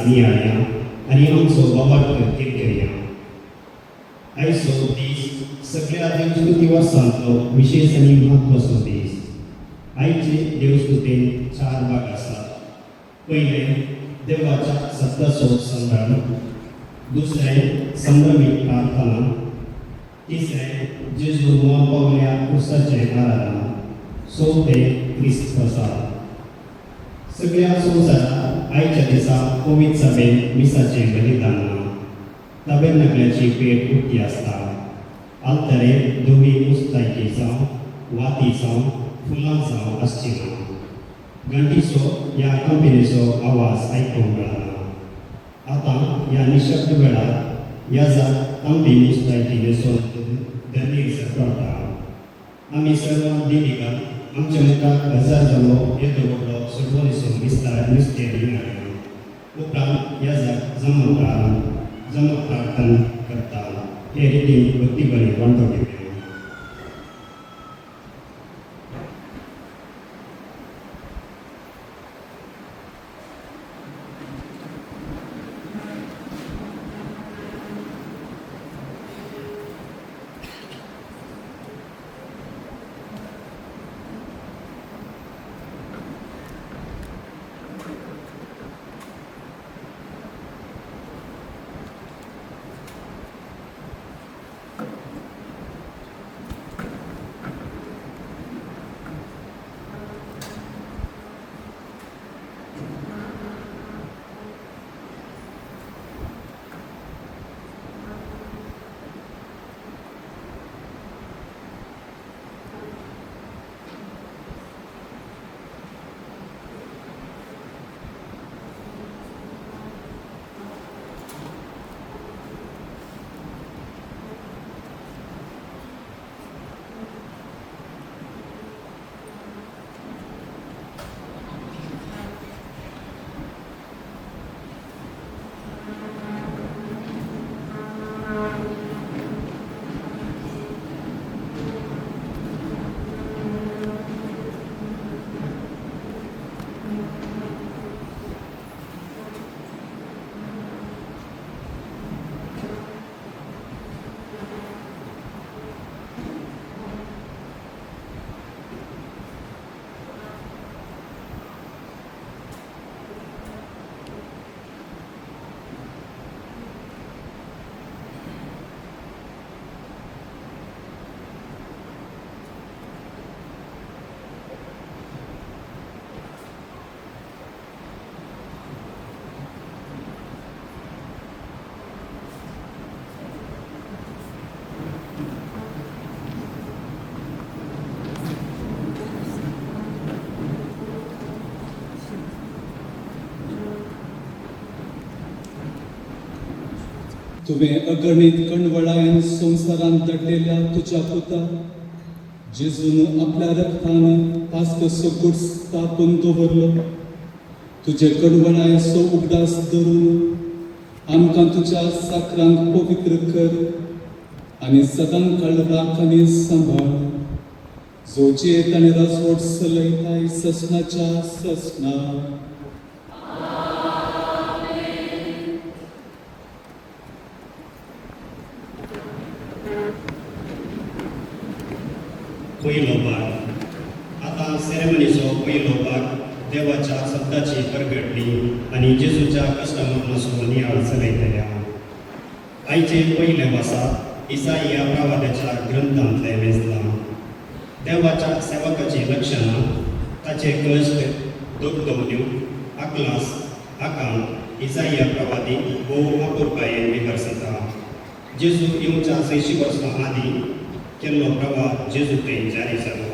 नियाळया आनी आमचो वावर घेवया. आयचो दीस सगळ्या देवस्तुती वर्सांतलो विशेष आनी म्हत्वाचो दीस. आयचे देवस्तुतेन 4 भाग आसात. पयले देवाच्या सत्ताचो संदर्भ, दुसरें संभ्रमीत प्रार्थना, तिसरें जेजू मोल पावल्या क्रुसाचें आराधना, चवथें क्रिस्त प्रसाद. सगळ्या संवसाराक आयच्या दिसा पवित्र सभेन मिसाचें बलिदान ना. ताबेरनाकल्याची पेट उक्ती आसता. आल्तारेर धवी मुस्तायकी जावं, वाती जावं, फुलां जावं आसची ना. घंटीचो या कंपनीचो आवाज आयकूंक मेळना. आतां ह्या निशब्द वेळार याजाक तांबडी मुस्तायकी न्हेसोवन धर्मीक जाता. आमी सर्व देविकां आमच्या मुखार हजर जालो येदो व्हडलो सगळो न्हेसोवन नुस्तें मेळ्ळें. उपरांत याजाक जमा प्रार्थना करता. हे रितीन भक्तीपणी वांटो घेवया. तुवें अगणित कणवळायन संवसारांत धाडलेल्या तुज्या पुता जेजून आपल्या रक्तान पास्क सगूट स्थापून दवरलो. तुजे कणवळायेचो उगडास धरून आमकां तुज्या साकरांक पवित्र कर आनी सदांकाळ राख आनी सांबाळ. जोचेर ताणें राजवट चलयताय ससनाच्या ससना. पयलो भाग. आतां सेरेमनीचो पयलो भाग देवाच्या सत्ताची परगटणी आनी जेजूच्या कश्टमरणाचो नियाळ चलयतल्या. आयचे पयले वासाक इसाइया प्रवाद्याच्या ग्रंथांतले मेजलां. देवाच्या सेवकाची लक्षणां, ताचे कश्ट, दुखदवण्यो, आकलास, आकांत इसाइया प्रवादी भोव आपुरबायेन विकसता. जेजू येवच्या 600 वर्सां आदीं केल्लो प्रवाद जेजूतेन जारी जालो.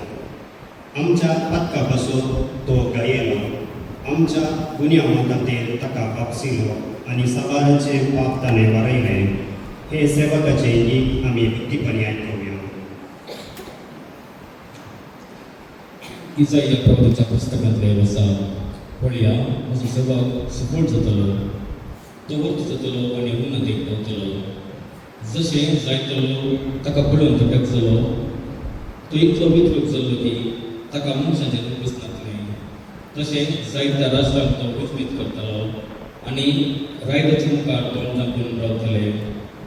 आमच्या पातका पासून तो गायेलो. आमच्या गुन्यांवा खातीर ताका वापसिलो आनी साबाराचे पाप ताणें वारयले. हे सेवकाचे गीत आमी भक्तीपणी आयकुया. इसाइया प्रवादाच्या पुस्तकांतले वसा पळया, म्हजो सेवक सफळ जातलो, तो वर्त जातलो आनी उन्नतीक पावतलो. जशें जायतलो ताका पळोवन फटक जालो, तो इतलो वित्रूप जाल्लो की ताका मनशाचें रूप दिसनातलें. तशें जायत्या राष्ट्रांक तो वेंचणीत करतालो आनी रायताच्या मुखार तोंड दाखून रावतले,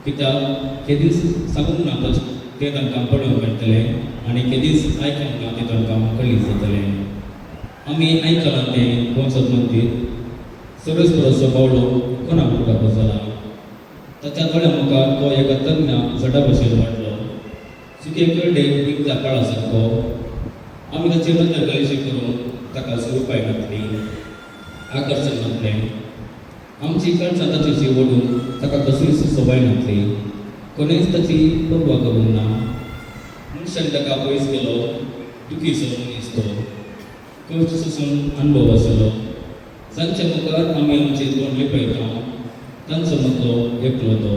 कित्याक हे दीस सांगूंक ना ते तांकां पळोवंक मेळटले आनी हे दीस आयकूंक ना ते तांकां कळीत जातले. आमी आयकलां तें वचत मंदीर सर्वेस्पराचो बावलो कोणाक उडोवपाक जाला. ताच्या दोळ्या मुखार तो एका तज्ञ झटा भशेन वाडलो. सुके कळडेक वीक जापाळा सारको. आमी ताची नदर गलीशी करून ताका स्वरुपाय घातली, आकर्शण घातलें. आमची कणसां ताची ओडून ताका कसलीच सवय घातली. कोणेच ताची पर्वा करूंक ना. मनशान ताका पयस गेलो, दुखीचो मनीस तो. कश्ट सोसून अनुभव आसलो. सांजच्या मुखार आमी आमचे तोंड लिपयता, तांचो मदलो एकलो तो.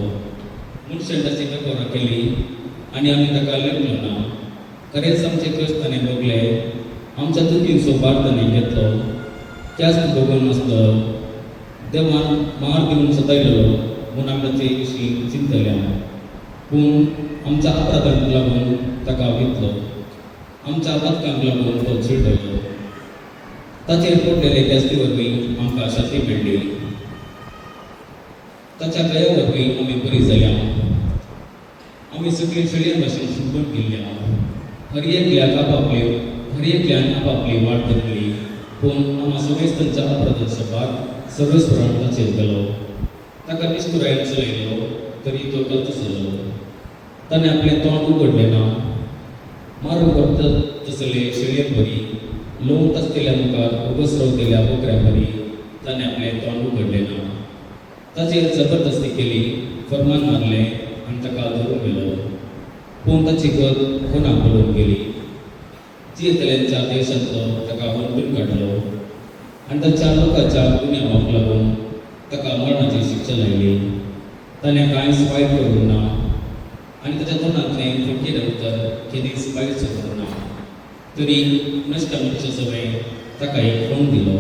मनशान ताची तकरार केली आनी आमी ताका लेपलो ना. खरेंच आमचे कश्ट ताणें भोगले, आमच्या दुखींचो भार ताणें घेतलो. त्याच भोगून नासलो. देवान मार दिवन सतायलो म्हूण आमी ताचे विशीं चिंतल्या. पूण आमच्या अपराधांक लागून ताका वितलो, आमच्या बदकांक लागून तो चिडलो. ताचेर पडलेले त्यास्ती वरवीं आमकां शांती मेळ्ळी. ताच्या गया वरवीं आमी बरी जाल्या. आमी सगळीं शेळयां भाशेन शुभ्र गेल्ल्या. हर एकल्यान आपापली वाट धरली. पूण आम्हा सगळेच अपराधांचो भार सर्वेस्परान ताचेर गेलो. ताका निष्ठुरायेन चलयलो तरी तो गलत जालो. ताणें आपलें तोंड उगडलें ना. मारून करतात तसले शेळयेक बरी, लोंवत आसलेल्या मुखार उगस रावतेल्या बोकऱ्या बरी ताणें आपलें तोंड उगडलें ना. ताचेर जबरदस्ती केली, फर्मान मारलें आनी ताका धरून गेलो. पूण ताची गत कोणाक पडून गेली. चियेतल्यांच्या देशांतलो ताका वंटून काडलो आनी ताच्या लोकांच्या गुन्यांवाक लागून ताका मरणाची शिक्षा लायली. ताणें कांयच वायट करूंक ना आनी ताच्या तोंडांतलें फटकेलें उतर केदींच वायट करूंक ना. तरी नश्ट मनशा सवय ताका एक फोन दिलो,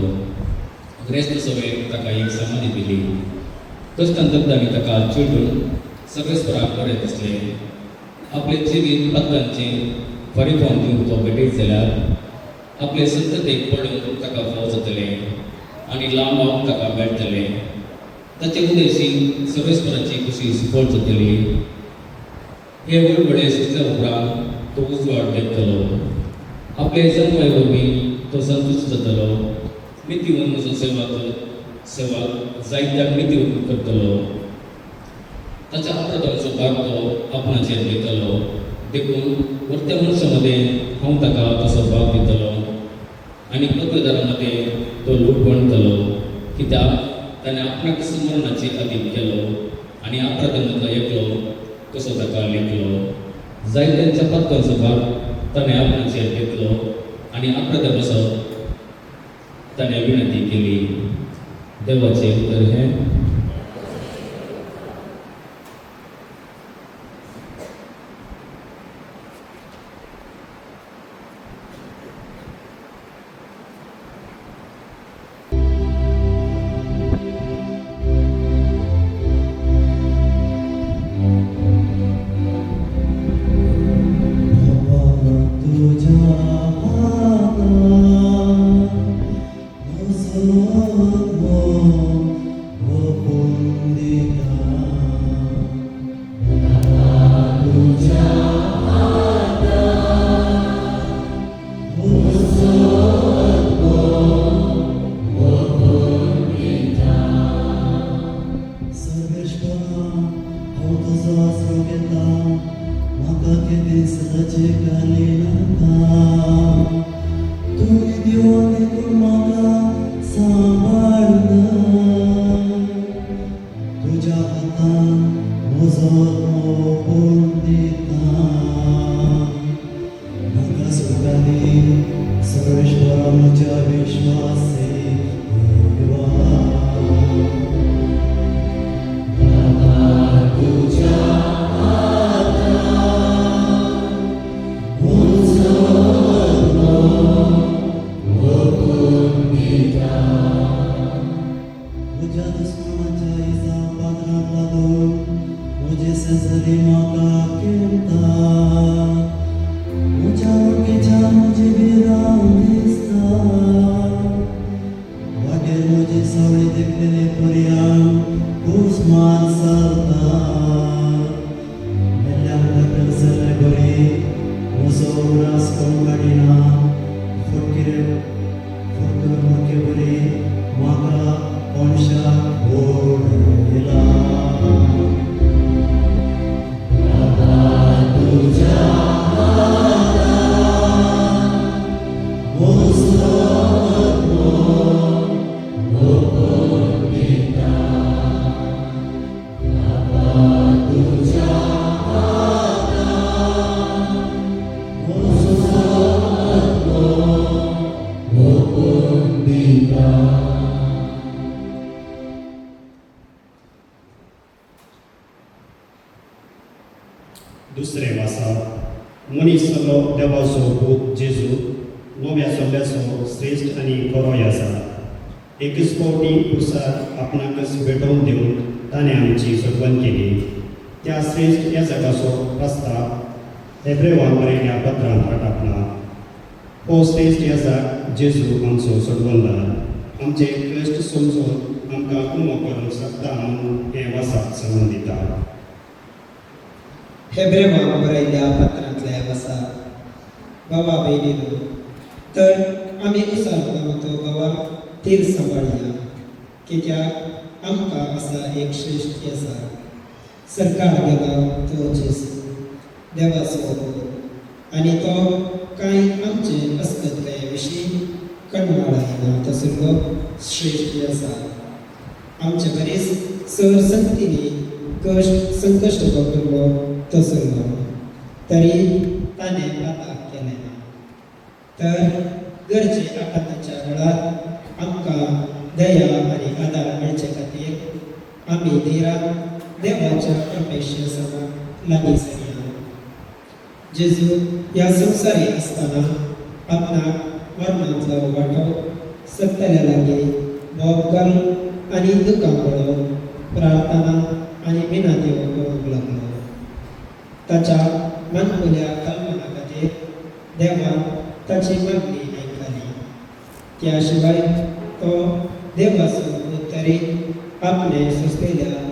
ग्रेस्त सवय ताका एक समाधी दिली. कश्टांतरदांनी ताका चिडून सर्वेस्पराक बरें दिसलें. आपले जिवीत बदलांचें फारीकपण दिवंक तो भेटयत जाल्यार आपले संततेक पडून ताका फाव जातलें आनी लांब ताका मेळटलें. ताचे उद्देशीक सर्वेस्पराची खुशी सुफोट जातली. हे वळवळे सुचल्या उपरांत तो उजवाड देखतलो. आपले जन्मय वरवीं तो संतुश्ट जातलो. मितीवन म्हजो सेवा जायत्याक मितीवन करतलो. ताच्या अपराधांचो भार तो आपणाचेर घेतलो. देखून वर्त्या मनशा मदें हांव ताका तसो भाग दितलो आनी पत्रदारा मदें तो लूटवण जालो. कित्याक ताणें आपणाक स्मरणाची अधीन केलो आनी अपराधा मदलो एकलो कसो ताका लेखलो. जायत्यांच्या पत्कांचो भाग ताणें आपणाचेर घेतलो आनी अपराधा बसत ताणें विनंती केली. देवाचें उतर हें. Sauri de pele Guzman Saltar Melanca Zalagore Mosouras Kongadina Fokir Mokeburi Maka Onsha Bodila दुसरे वासा मनीस सगळो देवाचो पूत जेजू नव्या सोब्याचो श्रेष्ठ आनी बरो आसा एकच फावटी पुरसार आपणाकच भेटोवन दिवन ताणें आमची सोडवण केली त्या श्रेष्ठ ह्या जगाचो प्रस्ताव हेब्रेवान बरयल्या पत्रांत टाकला हो श्रेष्ठ ह्या जाग जेजू आमचो सोडवणदार आमचे कश्ट समजून आमकां उमो करूंक शकता म्हणून हे वासाक सांगून दिता हेब्रेवान बरयल्ल्या पत्रांतले वसा बाबा बेगिनो तर आमी उसारलो तो बाबा तीर सांबाळया कित्याक आमकां असा एक श्रेष्ठ आसा सरकार देवा तो जेजू देवाचो आनी तो कांय आमचे अस्मिताये विशीं कणवाळायना तसलो श्रेष्ठ आसा आमचे बरेच सरसंगतीने कश्ट संकश्ट पकडलो तसलो तरी ताणें पाताक केलें ना तर गरजे आकांताच्या वेळार आमकां दया आनी आदार मेळचे खातीर आमी देरान देवाच्या कृपेच्या समान लागीं सरया जेजू ह्या संवसारी आसतना आपणाक मरणांतलो वांटो सत्तल्या लागीं मोग घालून आनी दुखां पळोवन प्रार्थना आनी विनाती करूंक लागलो ताच्या मनपुल्या कल्पना खातीर देवान ताची मागणी आयकली त्या शिवाय तो देवाचो उत्तरी आपणे सुचलेल्या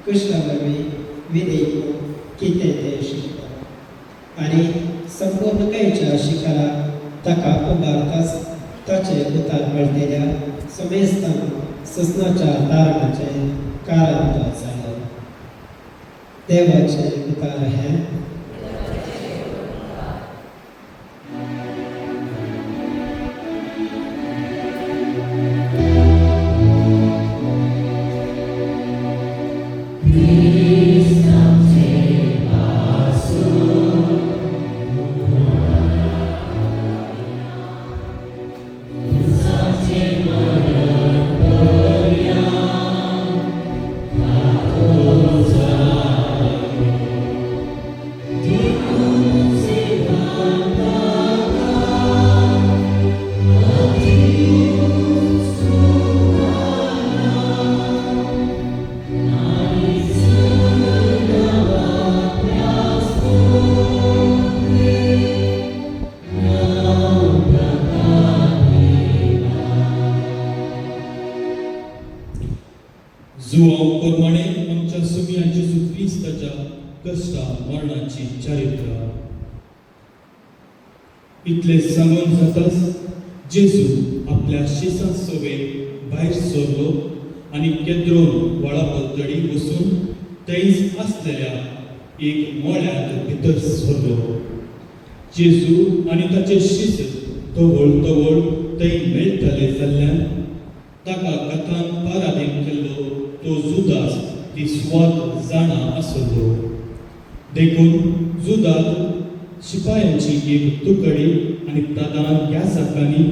कृष्णा वरवीं विधेयक कितें तें शिकता आनी संपूर्णकायेच्या शिखराक ताका उबारताच ताचे उतार मेळटल्या समेस्तान ससनाच्या तारणाचें कारण तो जालो देवाचे उतार हे जुवांव प्रमाणे आमच्या सगळ्यांची जेजू क्रिस्ताच्या कश्टा मरणाची चारित्र्य इतले सांगून जाताच जेजू आपल्या शिसा सोबेत भायर सरलो आनी केद्रोन व्हाळा पलतडी वचून थंयच आसलेल्या एक मोळ्यांत भितर सरलो जेजू आनी ताचे शिस तवळ तवळ थंय मेळटले जाल्ल्यान ताका कथान पाराधीन केल्लो तो जुदास ती स्वाद जाणा आसलो देखून जुदास शिपायांची एक तुकडी आनी प्रधान याजकांनी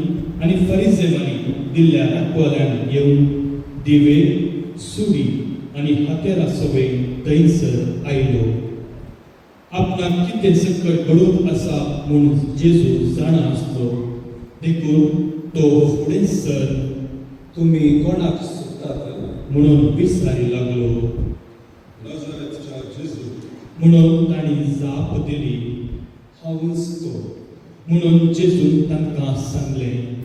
आनी फरिसेवांनी दिल्ल्या राखवाल्यान येवन दिवे सुरी आनी हातेरां सोबेत थंयसर आयलो आपणाक कितें संकट घडूंक आसा म्हूण जेजू जाणा आसलो देखून तो फुडें सर तुम्ही कोणाक सोदतात म्हणून विचारी लागलो नाझारेथच्या जेजू म्हणून ताणी जाप दिली हांवूच तो म्हणून जेजून तांकां सांगलें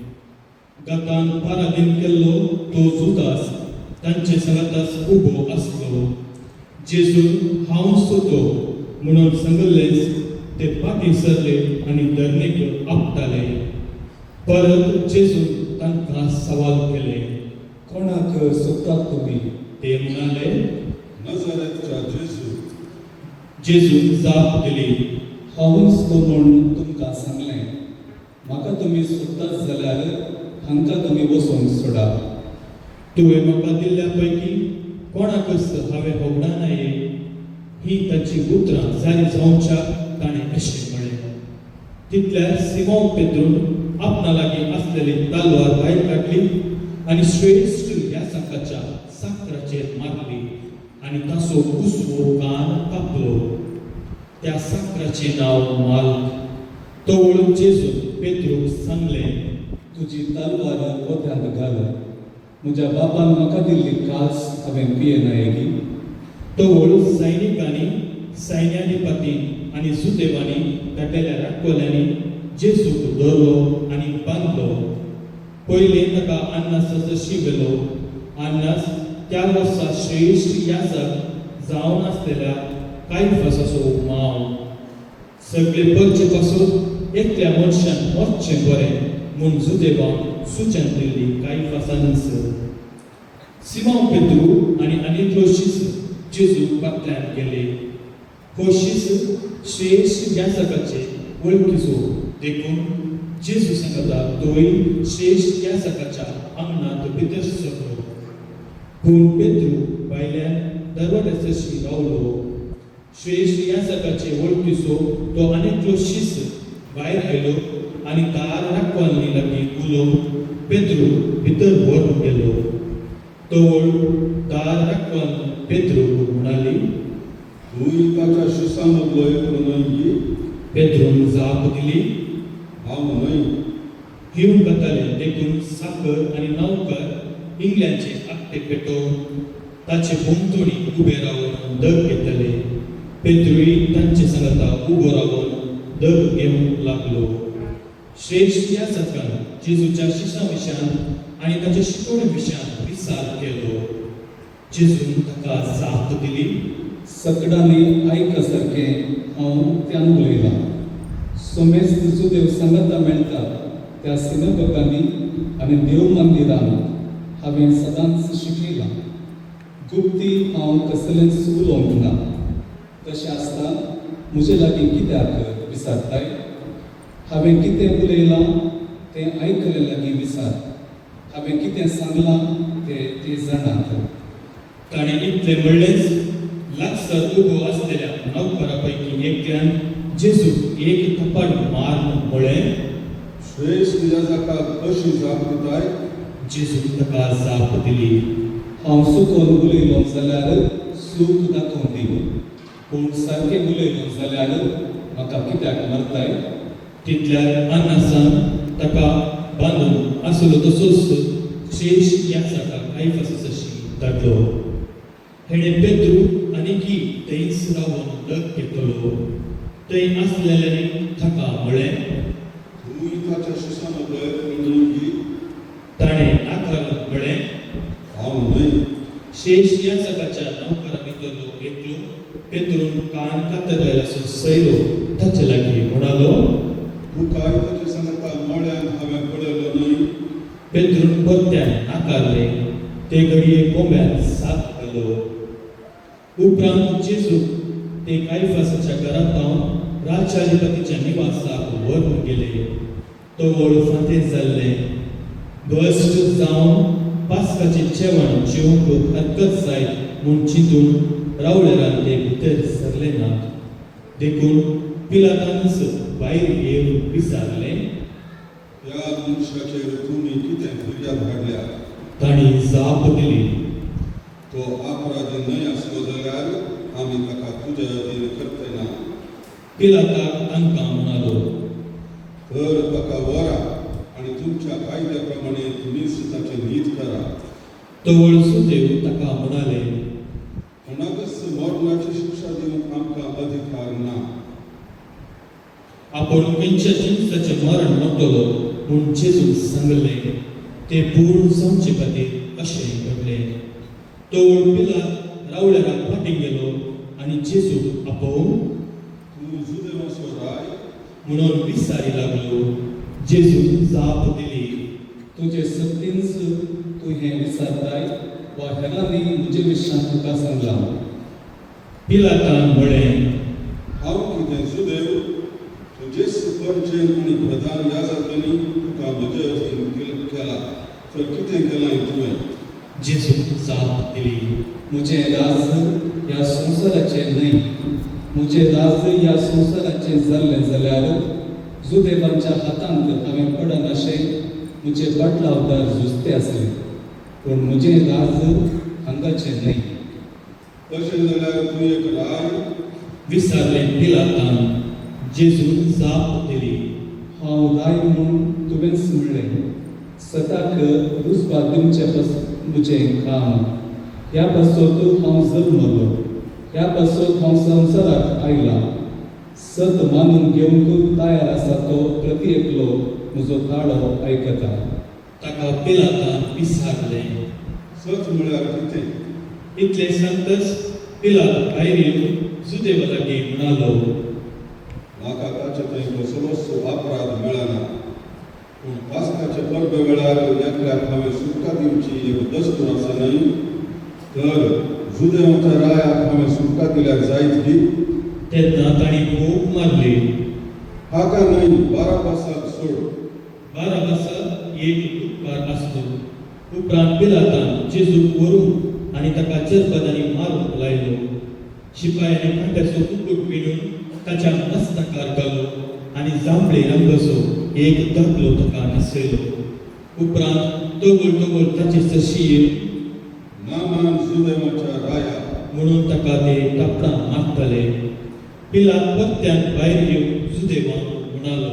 गतान पाराधीन केल्लो तो जुदास तांचे सांगाताच उबो आसलो. जेजून हांव सोतो म्हणून सांगलेच ते फाटीं सरले आनी धरणेक आपटाले. परत जेजून तांकां सवाल केले. कोणाक सोदतात तुमी? ते म्हणाले. नाझारेथच्या जेजू. जेजून जाप दिली. हांवूच तो म्हूण तुमकां सांगलें. म्हाका तुमी सोदतात जाल्यार हांकां तुमी वचून सोडा. तुवें म्हाका दिल्ल्या पैकी कोणाकच हांवें होगडानाये. ही ताची उतरां जारी जावच्या ताणें अशें म्हळें. तितल्यार सिमोन पेद्रून आपणा लागीं आसलेली तलवार भायर काडली आनी श्रेश्ठ याजकाच्या साकराचेर मारली आनी ताचो कुसवो कान कापलो. त्या साकराचें नांव माल्क. तो वळून जेजून पेद्रूक सांगलें. तुजी तलवार पोत्यांत घाल. म्हज्या बापान म्हाका दिल्ली कास हांवें पियेनायली. तो वळून सैनिकांनी सैन्याधिपती आनी सुदैवांनी धाडलेल्या राखवल्यांनी जेजूक धरलो आनी बांदलो. पयलीं ताका अन्नास शिगलो. अन्नास त्या वर्सा श्रेश्ठ याजक जावन आसलेल्या कायफासाचो मांव. सगळे परचे पासून एकल्या मनशान मरचें बरें म्हूण सुदैवाक सुचन दिल्ली कायफासानच. सिमोन पेद्रू आनी आनिद्रोशीस जेजू फाटल्यान गेले. होशीस श्रेश्ठ याजकाचे वळखीचो देखून जेजू सांगता तोय श्रेश्ठ याजकाच्या आंगणांत भितर सरलो. पूण पेद्रू भायल्यान दरवाज्याचेर रावलो. श्रेश्ठ याजकाचे वळखीचो तो आनिद्रोशीस भायर आयलो आनी दार राखवाल्ली लागीं उलोवन पेद्रू भितर व्हरून गेलो. तोवळ दार राखवाल पेद्रूक म्हणाली. तूंय ताच्या शिसामदलो एक न्हय? पेद्रून जाप दिली. हांव न्हय. हिवन काताले देखून साकर आनी नौकर इंगल्यांचे आकटे पेटोवन ताचे भोंवतणी उबे रावन दग घेतले. पेद्रूय तांचे सांगता उबो रावन दग घेवंक लागलो. श्रेश्ठ याजकान जेजूच्या शिशां विशान आनी ताच्या शिकवणे विशान विचार केलो. जेजून ताका जाप दिली. सकडांनी आयका सारकें हांव त्यान उलयलां. सोमेस्त सुदेव सांगाता मेळटा त्या सिनगोगांनी आनी देव मंदिरांत हांवें सदांच शिकयलां. गुप्ती हांव कसलेंच उलोवंक ना. तशें आसता म्हजे लागीं कित्याक विचारताय? हांवें कितें उलयलां तें आयकले लागीं विचार. हांवें कितें सांगलां ते जाणात. ताणें इतलें म्हणलेंच लागसार उबो आसलेल्या नौकरा पैकी एकट्यान जेजूक एक थपाड मारून म्हळें. श्रेश्ठ याजकाक कशी जाप दिताय? जेजून ताका जाप दिली. हांव चुकोन उलयलो जाल्यार चूक दाखोवन दी. पूण सारकें उलयलो जाल्यार म्हाका कित्याक मारताय? तितल्यार अन्नासान ताका बांदून आसलो तसोच श्रेश्ठ याजकाक कायफासाची धाडलो. हेणें पेद्रू आनीकी थंयच रावन दग घेतलो. थंय आसलेल्यांनी ताका म्हळें. तूंय ताच्या शिसामदलो एक न्हय? ताणें नाकारून म्हळें. हांव न्हय. श्रेश्ठ याजकाच्या नौकरा भितरलो एकलो पेद्रून कान कातरलेलो सैरो ताचे लागीं म्हणालो. तुकाय ताचे सांगता मळ्यान हांवें पळयलो न्हय? पेद्रून परत्यान नाकारले. ते घडये कोंब्यान साप घालो. उपरांत जेजू ते कायफासाच्या घरांत रावन राजाधिपतीच्या निवासाक व्हरून गेले. तो व्हड फांतें जाल्लें. भश्ट जावन पास्काचें जेवण जेवंक हरकत जाय म्हूण चिंतून रावळेरान ते भितर सरले नात. देखून पिलातानच भायर येवन विचारलें. ह्या मनशाचेर तुमी कितें फिर्याद हाडल्या? ताणी जाप दिली. तो अपराधी न्हय आसलो जाल्यार आमी ताका तुज्या अधीन करतय ना. पिलाताक तांकां म्हणालो. तर ताका व्हरा आनी तुमच्या कायद्या प्रमाणे तुमीच ताचें नीत करा. तवळ सुदैव ताका म्हणाले. कोणाकच मरणाची शिक्षा दिवंक आमकां अधिकार ना. आपूण खंयच्या जिनसाचें मरण मरतलो म्हूण जेजून सांगलें. ते पूर्ण जावचे खातीर अशें घडलें. तो पिलात रावळ्यारा फाटीं गेलो आनी जेजूक आपोवन तूं जुदेवाचो राय म्हणून विचारी लागलो. जेजून जाप दिली. तुजे सक्तींच तूं हें विचारताय वा हेरांनी म्हजे विशयान तुका सांगलां? पिलातान म्हळें, हांव कितें जुदेव तुजेच परचेन आनी प्रधान याजकांनी तुका म्हजे अधीन केला तर कितें केलां तुवें? जेजून जाप दिली. म्हजें राज ह्या संवसाराचें न्हय. म्हजें राज ह्या संवसाराचें जाल्लें जाल्यार जुदेवांच्या हातांत हांवें पडनाशें म्हजे पाटलावदार झुजते आसले. पूण म्हजें राज हांगाचें न्हय. तशें जाल्यार तूं एक राय? विचारलें पिलातान. जेजून जाप दिली. हांव राय म्हूण तुवेंच म्हणलें. सदाक रुजबा दिवचें म्हजें काम. ह्या पासत हांव जल्मलो. ह्या पासत हांव संवसाराक आयला. सत मानून घेवंक तयार आसा तो प्रति एकलो म्हजो ताळो आयकता. ताका पिलातान विचारलें. सच म्हळ्यार कितें? इतलें सांगतच पिलात भायर येवन जुदेवा लागीं म्हणालो, म्हाका ताचे थंय कसलोच अपराध मेळना. पूण पास्काचे परबे वेळार एकल्याक हांवें सुटका दिवची एक दस्तूर आसा न्हय. तर जुदेवांच्या रायाक हांवें सुटका दिल्यार जायत बी? तेन्ना ताणी भोक मारली. हाका न्हय, बाराबासाक सोड. बाराबासाक एक उपकार आसलो. उपरांत पिलातान जेजूक व्हरून आनी ताका जरबदांनी मारूंक लायलो. शिपायांनी खांड्याचो कुकूट विणून ताच्या मस्तकार घालो आनी जांभळे रंगाचो एक दाखलो ताका न्हेसयलो. उपरांत तोगोल ताचे सशीर नामान जुदेवाच्या राया म्हणून ताका ते कापडां मारताले. पिलात परत्यान भायर येवन जुदेवांक म्हणालो,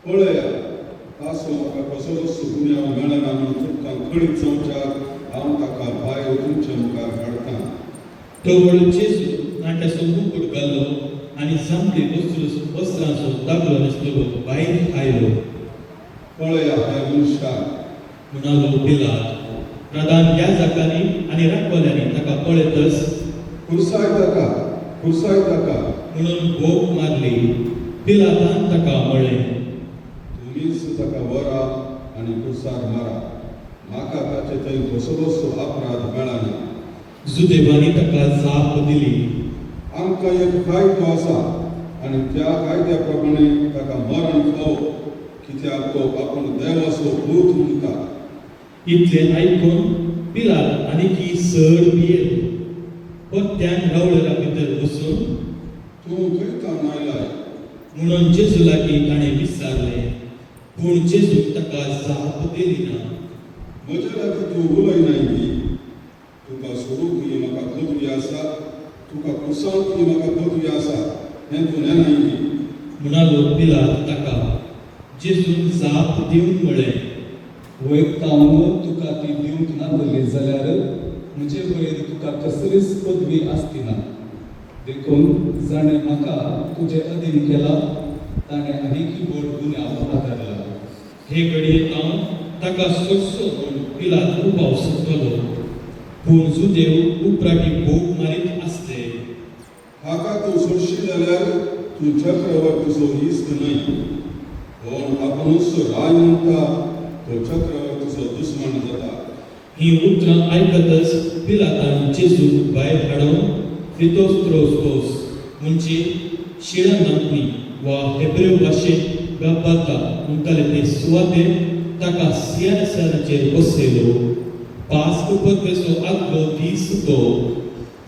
पळया, तासो म्हाका कसलोच गुन्यांव मेळना म्हूण तुमकां खडीत जावच्याक हांव ताका भायर तुमच्या मुखार हाडटां. तोवळ जेजू नाट्याचो मुकुट घाल्लो आनी जांभळी वस्त्रांचो दाखलो न्हेसलो भायर आयलो. पळया ह्या मनशाक. म्हणालो पिलात. प्रधान याजकांनी आनी राखवाल्यांनी ताका पळयतच खुरसाय ताका, खुरसाय ताका. म्हणून भोक मारली. पिलातान ताका म्हळें, तुमीच ताका व्हरा आनी खुरसार मारा. म्हाका ताचे थंय कसलोच अपराध मेळना. जुदेवानी ताका जाप दिली. आमकां एक कायदो आसा आनी त्या कायद्या प्रमाणे ताका मरण खाव, कित्याक तो आपूण देवाचो दूत म्हणटा. इतलें आयकून पिलात आनीकी चड भियेलो. परत्यान रावळेरा भितर वचून तूं खंयच्यान आयलाय? म्हणून जेजू लागीं ताणें विचारलें. पूण जेजून ताका जाप दिली ना. म्हजे लागीं तूं उलयनाय बी. तुका सोडूंक म्हाका खबरी आसा. तुका कुसांक म्हाका खबरी आसा. हें तूं नेनाय बी. म्हणालो पिलात ताका. जेजून जाप दिवन म्हळें, वैतांव तुका ती दिवंक नासली जाल्यार म्हजे वयर तुका कसलीच पदवी आसची ना. देखून जाणें म्हाका तुजे अधीन केला ताणें आनीक व्हड गुन्यांव आदारला. हे घडये हांव ताका सोडचो म्हूण पिलात उबाव सकलो. पूण जुदेव उपराटी भोक मारीत आसले. हाका तूं सोडशी जाल्यार तूं चक्रवर्तीचो इश्ट न्हय. कोण आपुणूच राय म्हणटा तो चक्रवर्तीचो दुस्मन जाता. ही उतरां आयकतच पिलातान जेजूक भायर हाडून क्रितोस्त्रोस म्हणजे शिळा नांपणी वा हेब्रेव भाशेंत गब्बाता म्हणटाले ते सुवातेर ताका सिंहासनाचेर बसयलो. पास्क परबेचो आदलो दीस तो.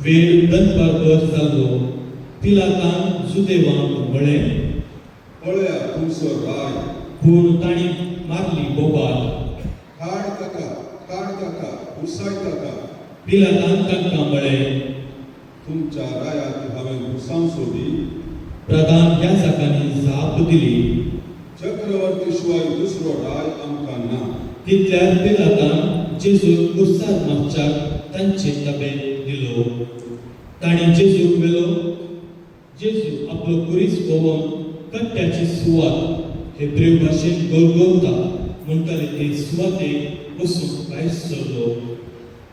वेळ दनपारभर जाल्लो. पिलातान जुदेवांक म्हळें, पळया तुमचो राय. पूण तांणी मारली बोबाद. काड ताका, काड ताका, खुरसाय ताका. पिलातान तांकां म्हळें, तुमच्या रायाक हांवें खुरसावचो बी. प्रधान याजकांनी जाप दिली. चक्रवर्ती शिवाय दुसरो राय आमकां ना. तितल्यार पिलातान जेजूक खुर्सार मारच्याक तांचे ताब्यांत दिलो. तांणी जेजूक व्हेलो. जेजू आपलो कुरीस भोंवून कट्ट्याची सुवात हेब्रेव भाशेंत गोलगोथा म्हणटाले ते सुवातेक बसून भायर सरलो.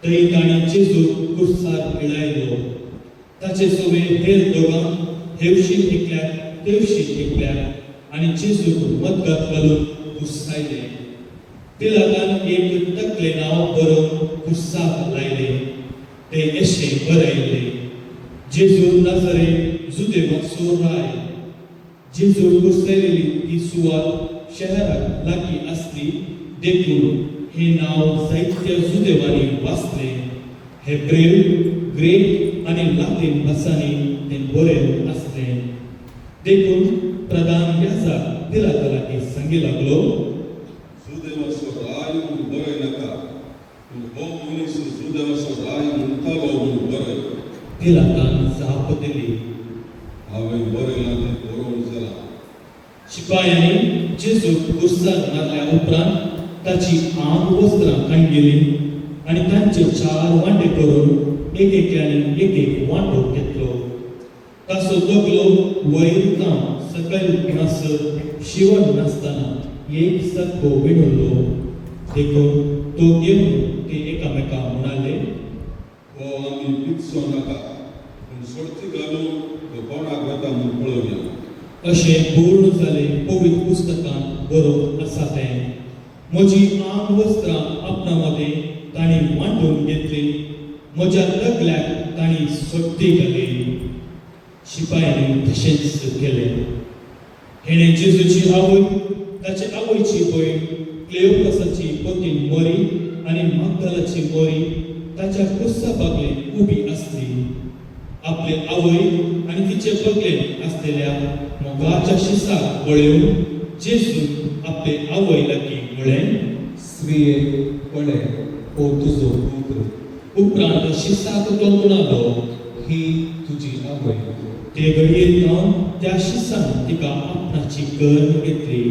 थंय ताणी जेजू कुर्सार पिळायलो. ताचे सोबे हेर दोगां हेवशीन एकल्याक तेवशीन एकल्याक आनी जेजूक मदगत घालून कुर्सायले. पिलातान एक तकले नांव बरोवन कुर्साक लायले. ते अशें बरयले, जेजू नाजरेत जुदेवाचो राय. जेजू कुर्सायलेली ती सुवात शहराक लागीं आसली देखून हे नाव जायत्या जुदेवांनी वाचले. हेब्रेव, ग्रीक आनी लातीन भासांनी तें बरयल्लें आसलें. देखून प्रधान याजक पिलाता लागीं सांगी लागलो, जुदेवाचो राय म्हूण बरय नाका, पूण हो मनीस जुदेवाचो राय म्हणटालो म्हूण बरय. पिलातान जाप दिली. हांवें बरयलां तें बरोवन जालां. शिपायांनी जेजू कुर्सार मारल्या उपरांत ताची आंग वस्त्रां काडली आनी तांचे 4 वांटे करून एकेक्यानी एक वांटो घेतलो. ताचो दोगलो वयर जावन सकयल नासत शिवण नासतना एक सरको विणुल्लो. देखून तो घेवन ते एकामेकांक म्हणाले, हो आमी पिचो नाका, पूण सोडती घालून तो कोणाक वता म्हूण पळोवया. अशें पूर्ण जालें पवित्र पुस्तकांत बरोवन आसा तें. म्हजी आंग वस्त्रां आपणा मदें तांणी वांटून घेतली, म्हज्या तकल्याक तांणी सोडती घाली. शिपायांनी तशेंच केलें. हेणें जेजूची आवय, ताचे आवयची भयण क्लेओपासाची पत्नी मरी आनी मागदलाची मरी ताच्या कुर्सा बागलेंत उबी आसली. आपले आवय आनी तिचे बगलेंत आसलेल्या मोगाच्या शिसाक पळोवन जेजू आपले आवय लागीं म्हळें, स्त्रिये, पळय, हो तुजो पुत्र. उपरांत शिसाक तो म्हणालो, ही तुजी आवय. ते घडयेंत जावन त्या शिसान तिका आपणाची कर्ण घेतली.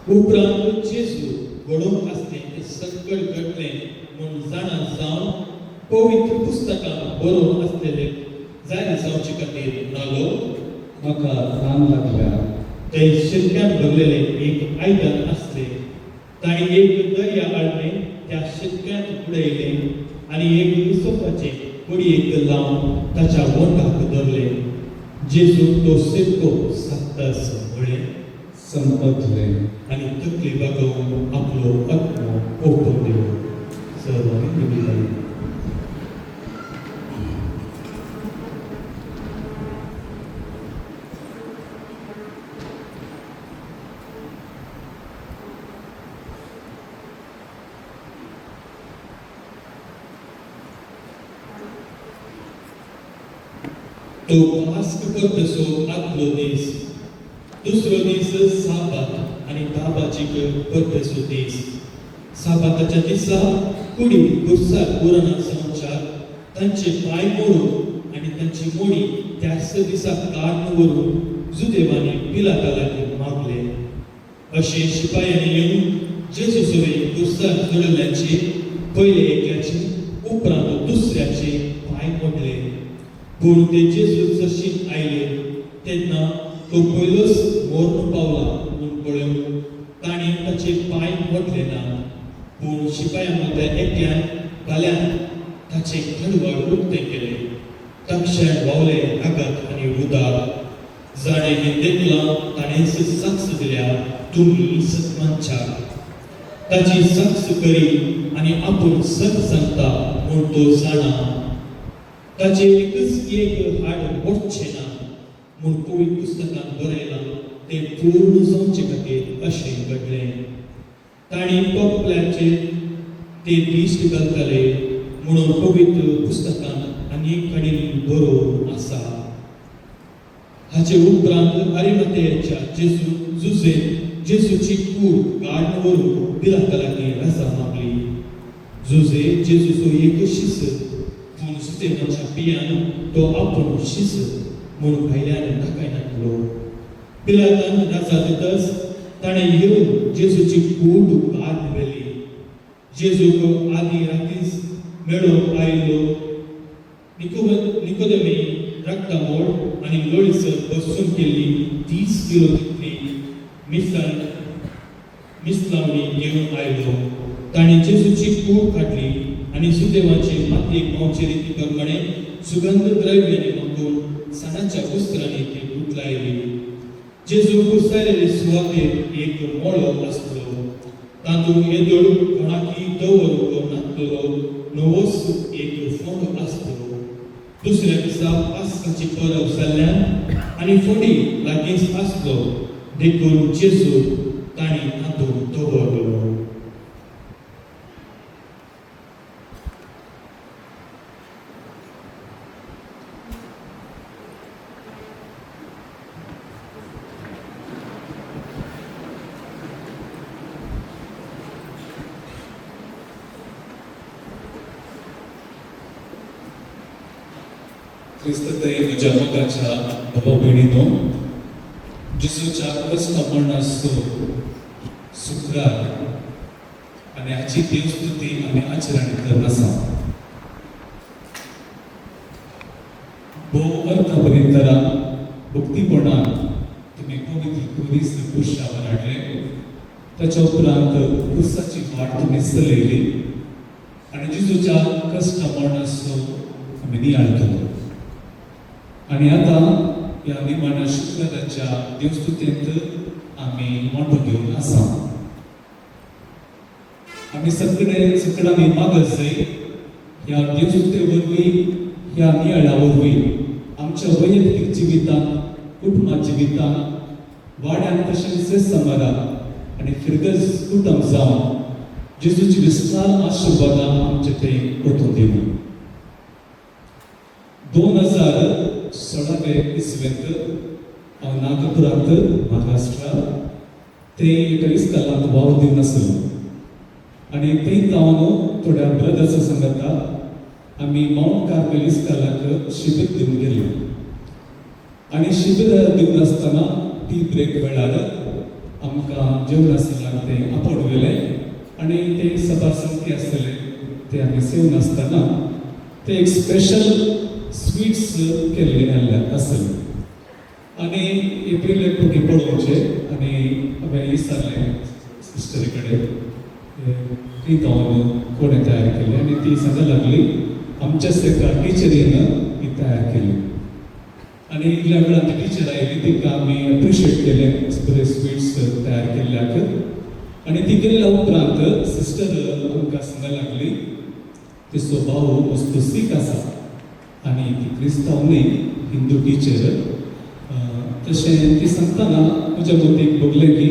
उपरांत जेजू घडोवंक आसलें तें सगळें घडलें म्हूण जाणा जावन पवित्र पुस्तकांत बरोवन आसलेलें जाहीर जावचे खातीर म्हणालो, म्हाका रान लागल्या. थंय शिरक्यान भरलेलें एक आयदन आसलें. तांणी एक दर्या हाडलें, त्या शिरक्यांत उडयलें आनी एक हिसोपाचे पडयेक लावन ताच्या वंटाक धरलें. जेजू तो शिरको साकतास म्हळें, संपतलें. आनी तकली बागोवन आपलो आत्मो ओपून दिलो. सर्वांनी दिली. तो पास्क परदेसो आदलो दीस. दुसरो दीस साबात आनी दाबाचीक परदेसो दीस. साबाताच्या दिसा कुडी कुर्सार पुराणा संवचार तांचे पांय मोडून आनी तांची मोडी त्याच दिसा काडून व्हरून जुदेवांनी पिलाता लागीं मागले. अशें शिपायांनी येवन जेजू सोबे कुर्सार चडयल्ल्याचे पयले एकल्याचे उपरांत दुसऱ्याचे पांय मोडले. पूण ते जेजू जशीं आयले तेन्ना तो पयलोच मरण पावला म्हूण पळोवन तांणी ताचे पांय मोडले ना. पूण शिपायां मदल्या एकट्यान भाल्यान ताचे खडवड उक्ते केले. तक्षण वावले आगात आनी उदार. जाणें हें देखलां ताणेंच साक्ष दिल्या, तुमी सत्मानच्या. ताची साक्ष करी आनी आपूण सत सांगता म्हूण तो जाणा. ताचे एकच एक हाड मोडचें ना म्हूण पवित्र पुस्तकांत बरयलां तें पूर्ण जावचे खातीर अशें घडलें. तांणी कपल्याचे ते दिश्ट घालताले म्हणून पवित्र पुस्तकांत आनीक कडेन बरोवन आसा. हाचे उपरांत अरिमथेयाच्या जेजूची कूड काडून व्हरून पिलाता लागीं रजा मागली. जुजे जेजूचो एक शिस, पूण सुसेमाच्या पियान तो आपूण शिस म्हूण भायल्यान दाखय नासलो. पिलातान रजा दितच ताणें येवन जेजूची कूड काडून व्हेली. जेजूक आदी रातीच मेळोवंक आयिल्लो निकोदेमी रक्तमोड आनी लोळीसर बसून केल्ली 30 किलो तितली मिसलावणी घेवन आयलो. ताणें जेजूची कूड काडली आणि सुदैवाचे मातयेक पावचे रीती प्रमाणे सुगंध द्रव्याने मागून सणाच्या उस्त्राने ते गुंतलायली. जेजू कुसायलेले सुवातेर एक मोळो आसलो. तातूंत येदोळ कोणाकी दवरुंको नासलो नवोस एक फोंड आसलो. दुसऱ्या दिसा पास्काची परब जाल्ल्यान आनी फोंडी लागींच आसलो देखून जेजू तांणी तातूंत दवरलो. क्रिस्तताई म्हज्या मोगाच्या भावा भयणीनो, जेजूच्या कश्टमरणाचो सुखराक आनी हाची देवस्तुती आमी आचरण करत आसा. भोव अर्थभरितरा भक्तीपणान तुमी पवित्र क्रूस कुर्शावर हाडले. ताच्या उपरांत क्रुसाची वाट तुमी चलयली आनी जेजूच्या कश्टमरणाचो आमी नियाळ केलो. आणि आता या निमाण्या शुक्राराच्या देवस्तुतेंत आमी वांटो घेवन आसा. आमी सगळ्यांनी मागत जाय ह्या देवस्तुते वरवीं ह्या नियाळा वरवीं आमच्या वैयक्तीक जिवितांत, कुटुंबाच्या जिवितांत वाड्यान तशेंच समाजांत आनी फिरगज कुटुंब जावन जेजूची विस्तार आशिर्वादां आमचे थंय परतून दिवं. 2016 इसवेंत हांव नागपुरांत महाराष्ट्रा ते एका इस्कॉलांत वावर दिवन आसलो आनी थंय हांव थोड्या ब्रदर्सा सांगता आमी माउंट कार्मेल इस्कॉलाक शिबीर दिवन गेले. आनी शिबीर दिवन आसतना टी ब्रेक वेळार आमकां जेवणासलाक ते आपण व्हेलें आनी ते सभा संख्या आसतले ते आमी सेवन आसतना ते एक स्पेशल स्वीट्स केल्ले आसले आनी हे पयले कोणी पळोवचे आनी हांवें विचारलें सिस्टरी कडेन ती जावन कोणें तयार केली आनी ती सांगूंक लागली आमच्याच एका टिचरीन ही तयार केली. आनी इतल्या वेळार ती टिचर आयली तिका आमी एप्रिशिएट केलें बरे स्वीट्स तयार केल्ल्याक. आनी ती केल्ल्या उपरांत सिस्टर आमकां सांगूंक लागली तिचो भाव मस्त सीख आसा आनी ती क्रिस्तांव न्ही, हिंदू टिचर. तशें ती सांगतना म्हज्या मतीक भोगलें की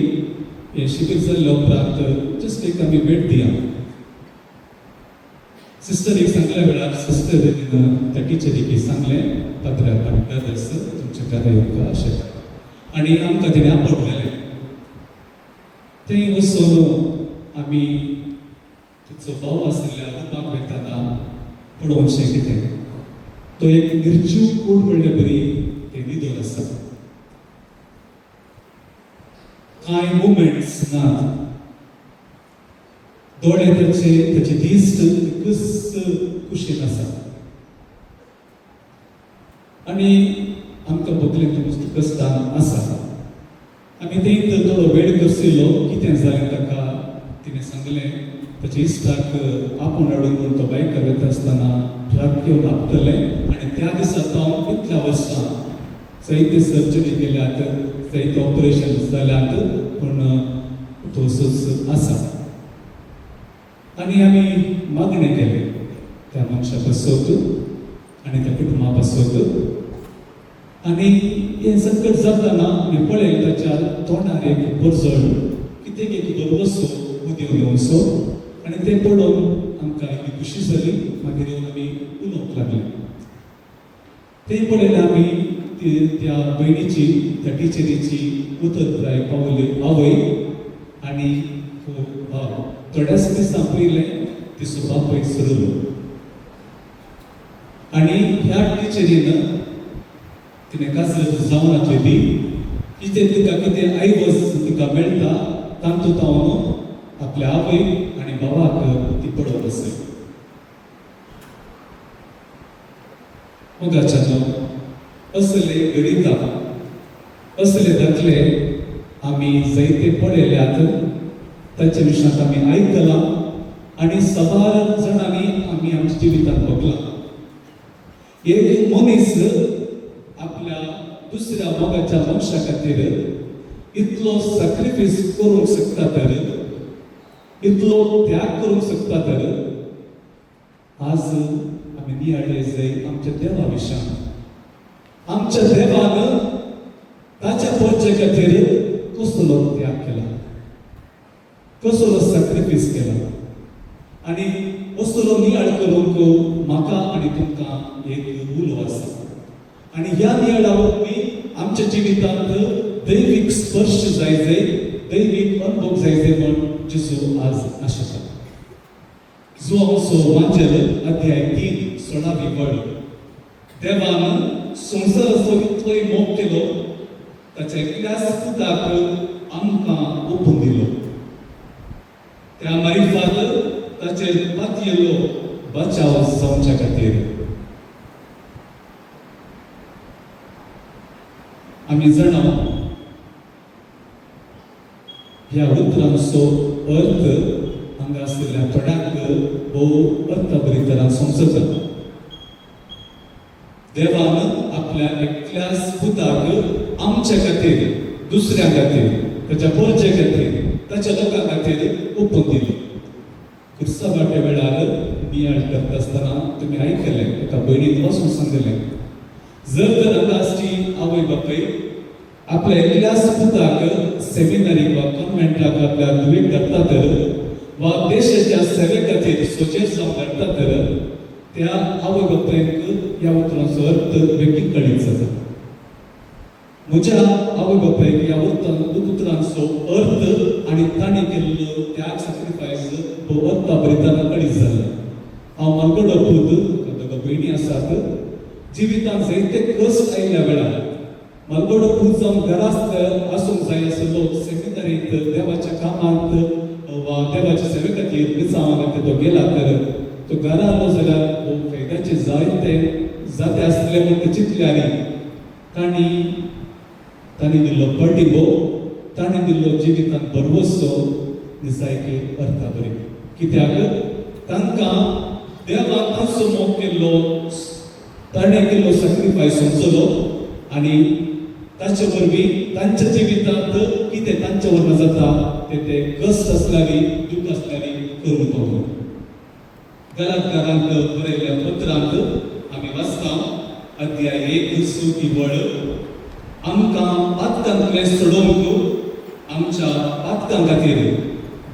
हे शिबीर जाल्ल्या उपरांत जस्ट एक आमी भेट दिया. सिस्टरीक सांगल्या वेळार सिस्टरीन त्या टिचरीक सांगलें पात्रांव आनी ब्रदर्स तुमच्या घरा येवंक अशें आनी आमकां तिणें आपयलें. थंय वचून आमी तिचो भाव आशिल्ल्या रुपाक वयताना पळोवनशें कितें तो एक निर्जीव कूड म्हणले बरी ते न्हिदोन आसा. कांय मुमेंट्स नात. दोळे ताचे दिश्ट एकच कुशीन आसा आनी आमकां भोगलें तुमचें कश्टान आसा. आमी थंय थोडो वेळ करशिल्लो कितें जालें ताका तिणें सांगलें ताच्या इश्टाक आपूण हाडून तो बायकार वयता आसतना ट्रक घेवन आपटलें आनी त्या दिसा हांव इतल्या वर्सां जायते सर्जरी केल्यात, जायते ऑपरेशन जाल्यात पूण तो असोच आसा. आनी आमी मागणें केलें त्या मनशा पासत आनी त्या कुटुंबा पासत आनी हें संकट जातना आमी पळयलें ताच्या तोंडार एक परजळ कितें एक बरोसो उदेव येवचो आनी तें पळोवन आमकां इतली खुशी जाली. मागीर येवन आमी उलोवंक लागले. तें पळयलें आमी त्या भयणीची त्या टिचरीची उतरप्राय पावली आवय आनी भाव. थोड्याच दिसां पयलें तिचो बापूय सरलो आनी ह्या टिचरीन तिणें काजर जावन आपली कितें तिका कितें आयवज तिका मेळटा तातूंत हांव आपल्या आवय आनी भावाक ती पळोवन आसली. मोगाच्यान असले गणिता असले दाखले आमी जायते पळयल्यात ताचे विशयांत आमी आयकलां आणि साबार जाणांनी आम्ही आमच्या जिवितांत बघला एक मनीस आपल्या दुसऱ्या मोगाच्या मनशा खातीर इतलो सॅक्रिफायस करूंक शकता तर इतलो त्याग करूंक शकता तर आज आमी नियाळे जाय आमच्या देवा विशयान आमच्या देवान ताच्या पोरचे खातीर कसलो त्याग केला कसलो सॅक्रिफायस केला आणि असलो नियाळ करूंक म्हाका आणि तुमकां एक उलो आसा आणि ह्या नियाळावर मी आमच्या जिवितांत दैविक स्पर्श जायचे दैविक अनुभव जायचे म्हण जेजू आज आशा जो आमचो वांचन अध्याय 3 16वी वळ देवान संवसाराचो इतलोय मोग केलो ताच्या एकल्याच पुताक आमकां ओपून दिलो त्या मारिफात ताचेर पातयेलो बचाव जावच्या खातीर आमी जाणा ह्या उतरांचो अर्थ हांगा आशिल्ल्या पडाक भोव अर्थबरी तरान समजता देवान आपल्या एकल्याच पुताक आमच्या खातीर दुसऱ्या खातीर ताच्या पोरचे खातीर ताच्या लोकां खातीर ओपून दिलो क्रिस्तावाच्या वेळार नियाळ करता आसतना तुमी आयकलें एका भयणीन वचून सांगलें जर तर हांगा आसची आवय बापूय आपल्या एकल्याच पुताक सेमिनारीक वा कॉन्व्हेंटाक आपल्या दुवेक घातला तर वा देशाच्या सेवे खातीर सोचेर जावन घातला तर त्या आवय बापायक ह्या उतरांचो अर्थ बेगीन कळीत जाता म्हज्या आवय बापायक ह्या उतरांचो अर्थ आनी ताणें केल्लो त्याग सॅक्रिफायस तो अर्थ बरयतना कळीत जाला हांव मनगडो पूत ताका भयणी आसात जिवितांत जायते कश्ट आयिल्ल्या वेळार मनगडो पूत जावन घरांत आसूंक जाय आसलो सेमिनारींत देवाच्या कामांत वा देवाच्या सेवे खातीर मिसांवा खातीर तो गेला तर तो घरा आलो जाल्यार फायद्याचे जायते जाते आसले म्हण चिंतल्यार ताणी दिल्लो पडिगो ताणें दिल्लो जिवितांत बरवसो निसायके अर्था बरी कित्याक तांकां देवान तांचो मोग केल्लो ताणें केल्लो सॅक्रिफायस समजलो आनी ताचे वरवीं तांच्या जिवितांत कितें तांच्या वरना जाता ते कश्ट आसल्यारी दूख आसल्यारी करून पावलो गलातकारांक बरयल्ल्या पत्रांत आमी वाचता अध्याय 1 चवथी वळ आमकां पातकांतले सोडोवंक आमच्या पातकां खातीर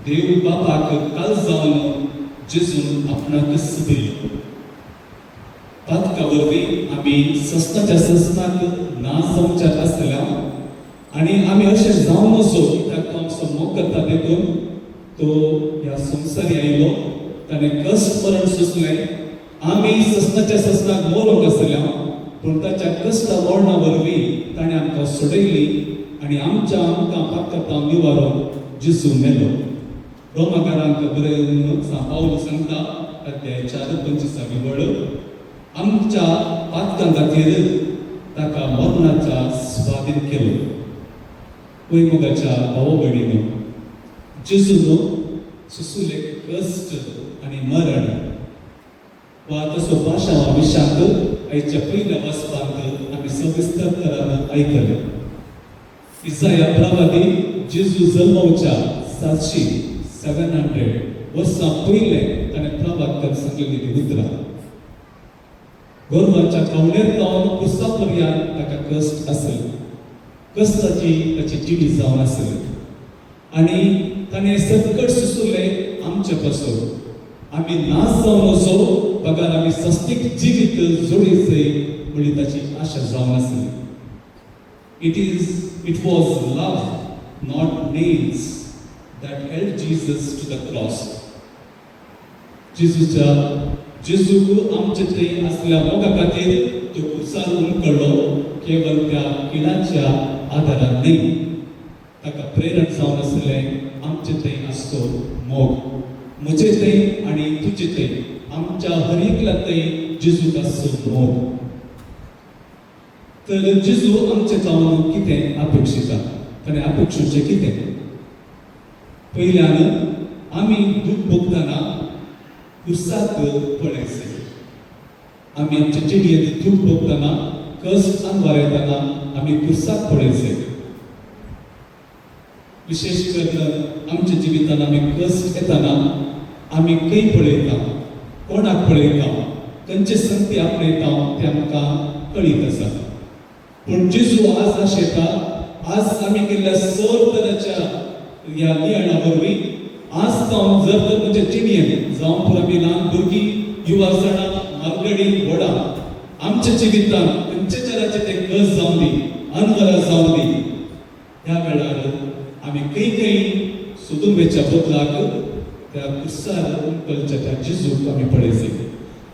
देव बापाक काल जावन जेजून आपणाक दिलो पातका वरवीं आमी सस्ताच्या सस्ताक ना जावच्याक आसल्या आनी आमी अशें जावन नसो कित्याक तो आमचो मोग करता देखून तो ह्या संवसारी आयलो ताणें कश्ट मरण सोंसलें आमी सस्ताच्या सस्ताक मोरूंक आसल्या पूण ताच्या कश्टा मरणा वरवीं ताणें आमकां सोडयली आनी आमकां पातकां निवारून जेजू मेलो रोमाकारांक बरयन पावल सांगता अध्याय 4:25 वळ आमच्या पातकां खातीर ताका मरणाच्या स्वाधीन केलो वैमोगाच्या भाव भयणीनो जेजून सुसुले कश्ट आनी मरण वा तसो भाशा वा विशांत आयच्या पयल्या वचपांत आमी सविस्तर तरान आयकले इसाया प्रवादी जेजू जल्मवच्या 700 वर्सां पयलें ताणें प्रवाद सांगलेली उतरां गोरवाच्या कवणेर जावन कुसा पर्यंत ताका कश्ट आसले कश्टाची ताची जिवी जावन आसली आनी ताणें सतकट सुसुले आमचे पासून आमी नाश जावन वचो बगार आमी सस्तीक जिवीत जोडीत जाय म्हणली ताची आशा जावन आसली It was love, not nails, that held Jesus to the cross. जेजूक आमचे थंय आसल्या मोगा खातीर तो कुसार उमकडलो केवळ त्या किडाच्या आदारान न्ही ताका प्रेरण जावन आसलें आमचे थंय आसतो मोग म्हजे थंय आनी तुजे थंय आमच्या हर एकल्या थंय जेजूक आसतो मोग तर जेजू आमचे जावन कितें अपेक्षिता ताणें अपेक्षिचें कितें पयल्यान आमी दूख भोगतना कुर्साक पळयसे आमी आमच्या जिणेंत दूख भोगतना कश्ट आंगवार येतना आमी कुर्साक पळयसे विशेष करून आमच्या जिवितान आमी कश्ट येतना आमी खंय पळयता कोणाक पळयता खंयचे संगती आपणयता ते आमकां कळीत आसा पूण जेजू आज आशेता आज आमी केल्ल्या सर तराच्या ह्या नियणा वरवीं आज जावन जर तर तुमच्या जिणेंत जावं पूण आमी ल्हान भुरगीं युवा जाणां मालगडी व्हडा आमच्या जिवितान खंयचे तराचे ते कश्ट जावं दी अनवरां जावं दी ह्या वेळार आमी खंय सोदून वेच्या बदलाक त्या कुर्सार उंकलच्या त्या जेजूक आमी पळयसे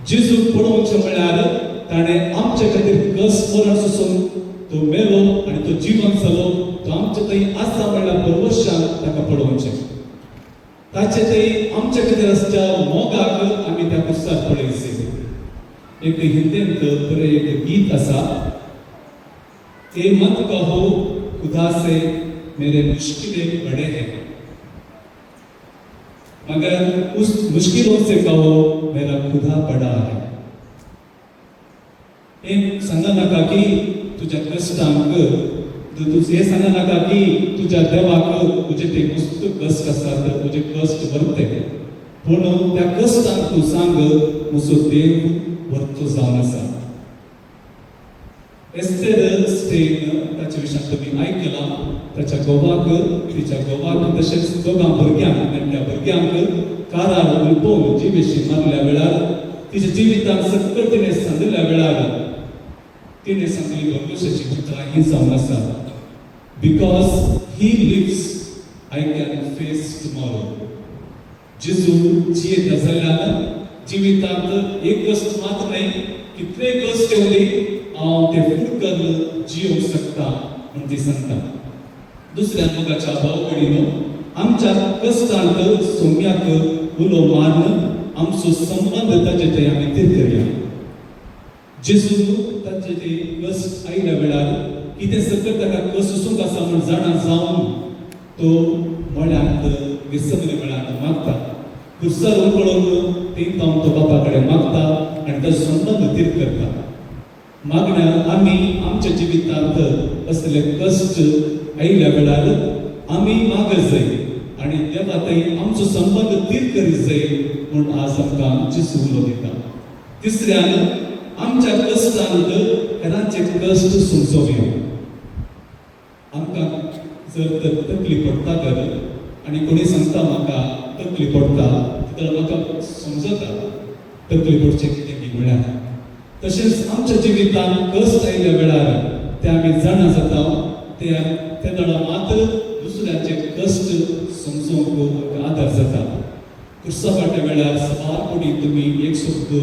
जेजूक पळोवचें म्हळ्यार ताणें आमचे खातीर कश्ट मरण सोसून तो मेलो आनी तो जिवंत जालो तो आमचे थंय आसा म्हणल्यार परवशान ताका पळोवचें ताचे थंय आमचे खातीर आसच्या मोगाक आमी त्या कुर्सार पळयसे एक हिंदींत बरें एक गीत आसा ए मत कहो खुदा से मेरे मुश्किलें बड़े हैं मगर उस मुश्किलों से कहो मेरा खुदा बड़ा है हे सांगा नाका की तुझ्या कष्टांक हे सांगा नाका की तुझ्या देवाक तुझे ते कष्ट आसात तुझे कष्ट वरते पूण त्या कष्टांक तूं सांग म्हजो देव वरतो जावन आसा एस्तेर स्टेन ताच्या विशयान तुमी आयकलां ताच्या घोवाक तिच्या घोवाक तशेंच दोगां भुरग्यांक नेमक्या भुरग्यांक कारार उलपोवन जिवेशी मारल्या वेळार तिच्या जिवितांत सकयल तिणें सांगल्या वेळार तिणें सांगली परमेश्वराची पुत्रां ही जावन आसा because he lives I can face tomorrow जेजू जियेता जाल्यार जिवितांत एक कश्ट मात न्हय कितले कश्ट येवं दी हांव ते फूट करून जियोंक शकता म्हूण ती सांगता दुसऱ्या मोगाच्या भाव भयणीनो आमच्या कश्टांक सोम्याक उलो मारून आमचो संबंध ताचे थंय आमी तिर करया जेजू ताचे ते कश्ट आयल्या वेळार कितें सकयल ताका कश्ट सोसूंक आसा म्हूण जाणा जावन तो म्हळ्याक विसमले वेळार मागता कुर्सार उकळून तें जावन तो बापा कडेन मागता आनी ताचो संबंध तिर करता मागण्यार आमी आमच्या जिवितांत असले कश्ट आयल्या वेळार आमी मागत जाय आनी देवा थंय आमचो संबंध तिर करीत जाय म्हूण आज आमकां जेजू उलो दिता तिसऱ्यान आमच्या कश्टांत हेरांचे कश्ट समजोवया आमकां जर तर तकली पडटा तर आनी कोणी सांगता म्हाका तकली पडटा तर म्हाका समजता तकली पडचें कितें की म्हळ्यार तशेंच आमच्या जिवितांत कश्ट आयल्या वेळार ते आमी जाणा जाता ते दळा मात्र दुसऱ्याचे कश्ट समजूंक आदार जाता कुर्सा फाट्या वेळार सवार कोणी तुमी एक शब्द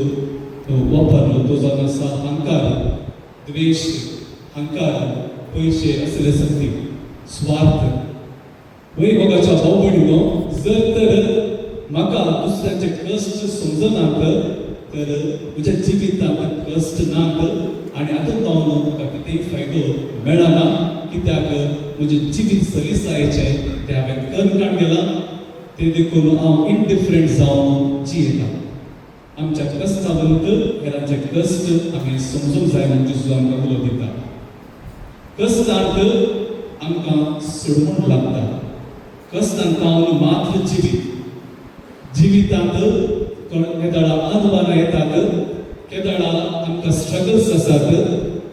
वापरलो तो जावन आसा अहंकार द्वेश अहंकार पयशे असले संगती स्वार्थ वय मोगाच्या भाव भयणीनो जर तर म्हाका दुसऱ्याचे कश्ट समजनात तर म्हज्या जिवितांत कश्ट नात आनी हातूंत जावन म्हाका कितेंय फायदो मेळना कित्याक म्हजें जिवीत सलिसायेचें तें हांवें करून गेलां तें देखून हांव इनडिफरंट जावन जियेता आमच्या कश्टावंत हेरांचे कश्ट आमी समजूंक जाय म्हूण जेजू आमकां उलो दिता कश्टांत आमकां सोडवण लागता कश्टांत पावन मात्र जिवितांत केदळा अनवरां येतात केदळा आमकां स्ट्रगल्स आसात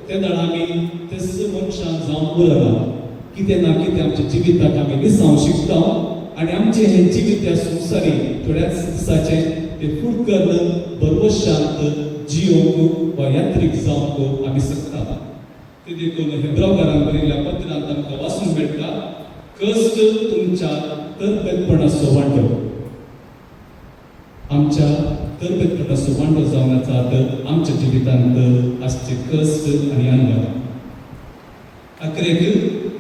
ते दळा आमी तेच मनशां जावं उरना कितें ना कितें आमच्या जिविताक आमी निसांव शिकता आनी आमचें हें जिवीत ह्या संवसारी थोड्याच दिसाचें तें फूट करून बरवशांत जियोंक वा यात्रीक जावंक आमी शकता ते देखून हेब्रावकारांक बरयल्ल्या पत्रांत आमकां वाचूंक मेळटा कश्ट तुमच्या तरबेजपणाचो वांटो आमच्या तरबेजपणाचो वांटो जावन आसात आमच्या जिवितांत आसचे कश्ट आनी अनवरां अकरेक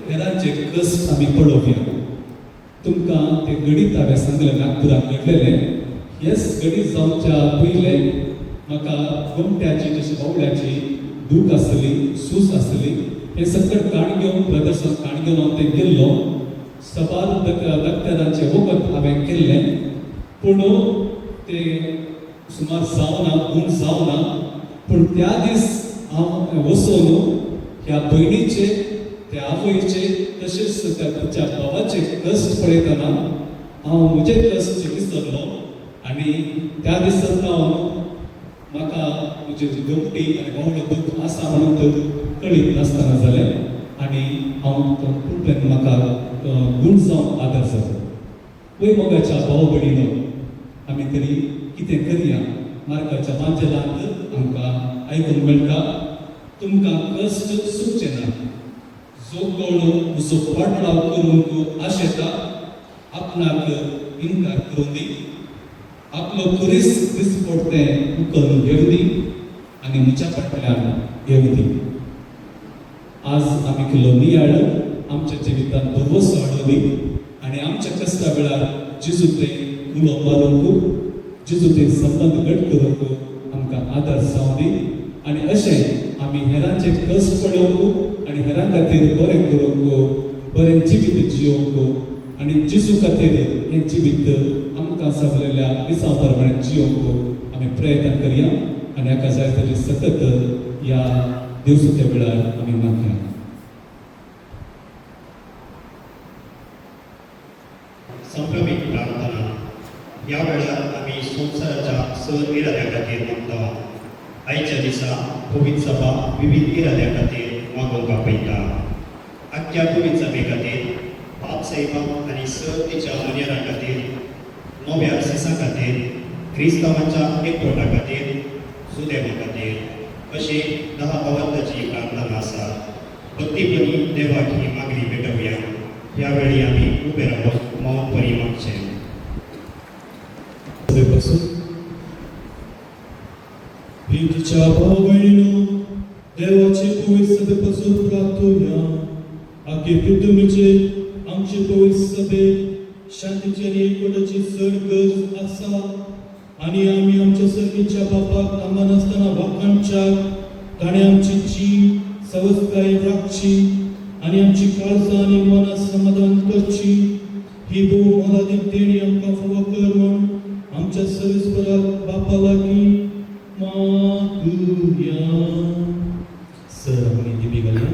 हेरांचे कश्ट आमी पळोवया तुमकां ते गणित हांवें सांगलें नागपुराक घडलेलें हेच गणित जावच्या पयलें म्हाका गोमट्याची जशी बावड्याची दूख आसली सूस आसली हे सकट काण घेवन प्रदर्शन काण घेवन हांव थंय गेल्लो सबार दक्तरांचें वखद हांवें केल्लें पूण ते सुमार जावना गुण जावना पूण त्या दीस हांव वचून ह्या भयणीचे त्या आवयचे तशेंच त्या भावाचे कश्ट पळयतना हांव म्हजे कश्ट विसरलो आनी त्या दिसांत म्हाका म्हजी गमटी आनी वांगडा दूख आसा म्हणून तर कळीत नासतना जालें आनी हांव पुर्पेन म्हाका गुण जावन आदार जालो. पळय मोगाच्या भाव भयणीनो, आमी तरी कितें करया. मार्गाच्या मांजलांत आमकां आयकूंक मेळटा, तुमकां कश्ट सुचचे ना. जो कोण म्हजो पाटलाव करूंक आशेता आपणाक इन्कार करूं दी, आपलो पुरीस दिसपडतें करून घेवं दी आनी म्हज्या फाटल्यान येवं दी. आज आमी केलो नियाळ आमच्या जिवितांत बरवसो हाडूं दी आनी आमच्या कश्टा वेळार जेजू थंय उलो मारूंक, जेजू थंय संबंद घट करूंक आमकां आदार जावं दी आनी अशें आमी हेरांचे कश्ट पळोवंक आनी हेरां खातीर बरें करूंक, बरें जिवीत जियोवंक आनी जेजू खातीर हें जिवीत आमकां सांगलेल्या दिसां प्रमाणे जियोवंक आमी प्रयत्न करया आनी हाका जाय तरी सतत ह्या दिवसाच्या वेळार आमी मागया. संभ्रमित प्रार्थना. ह्या वेळार आमी संवसाराच्या सर इराद्या खातीर मागता. आयच्या दिसा पवित्र सभा विविध इराद्या खातीर मागोवंक आपयता. आख्या पवित्र सभे खातीर, पाप सैमाक आनी सर तिच्या मानेरां खातीर, नव्या सिसां खातीर, क्रिस्तांवांच्या एकवटा खातीर, सुदैवा खातीर अशी 10 अवंताची प्रार्थना आसा. भक्तीपणी देवाक ही मागणी भेटवया. ह्या वेळी आमी उबे रावून मौन परी मागचें. प्रीतीच्या भाव भयणीनो, देवाचे पवित्र सभेपासून प्रार्थूया. आखे पृथ्वीचे आमचे पवित्र सभेक शांतीची आनी एकवटाची चड गरज आसा आनी आमी आमच्या सर्गीच्या बापाक नासतना वाखाणच्याक ताणें आमची जीव सवस्काय राखची आनी आमची काळजां आनी मनां समाधान करची. ही भोव मोलादीक देणी आमकां फावो कर म्हूण आमच्या सर्वेस्पराक बापा लागीं मागुया. सर आमी दिबी घालया.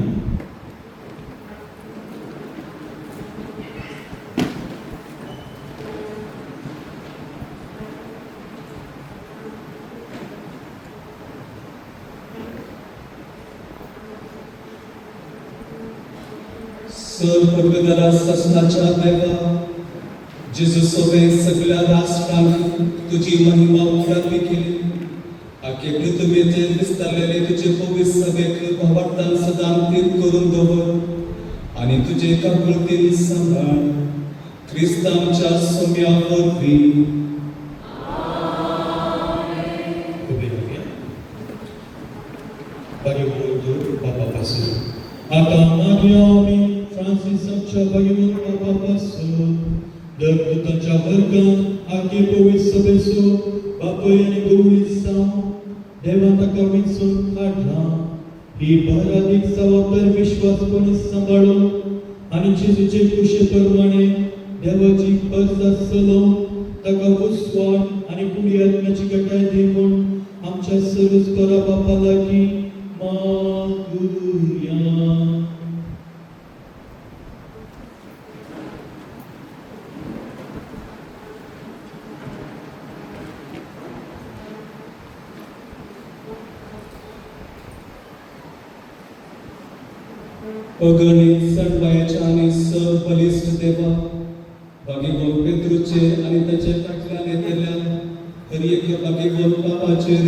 सर पदवीधरा शासनाच्या देवा, जेजू सभे सगळ्या राष्ट्रांनी तुझी महिमा उडावी केली. आखे पृथ्वीचेर विस्तारलेले तुझे पवित्र सभेक भवार्थान सदांतीत करून दवर आनी तुझे काकुळतीन सांभाळ. क्रिस्तांच्या सोम्या वरवीं आता मागया आमी फ्रांसिसाच्या भगवंत बापापासून देवदूतांच्या वर्गांत आखे पवित्र सभेचो बापय आनी गवळी जावन देवान ताका वेंचून काडला. ही भरादीक जबाबदार विश्वासपणी सांबाळून आनी जेजूचे कुशे प्रमाणे देवाची अर्ज चलोवन ताका वसवाण आनी पुढी आत्म्याची गटाय दी म्हूण आमच्या सर्वेस्परा बापा लागीं मागुया. अगणित सडवायच्या आणि सबलिष्ठ देवा, भागीगोन पेत्रूचे आणि त्याचे फाटल्यान येतल्या हर एक भागीगोन बापाचेर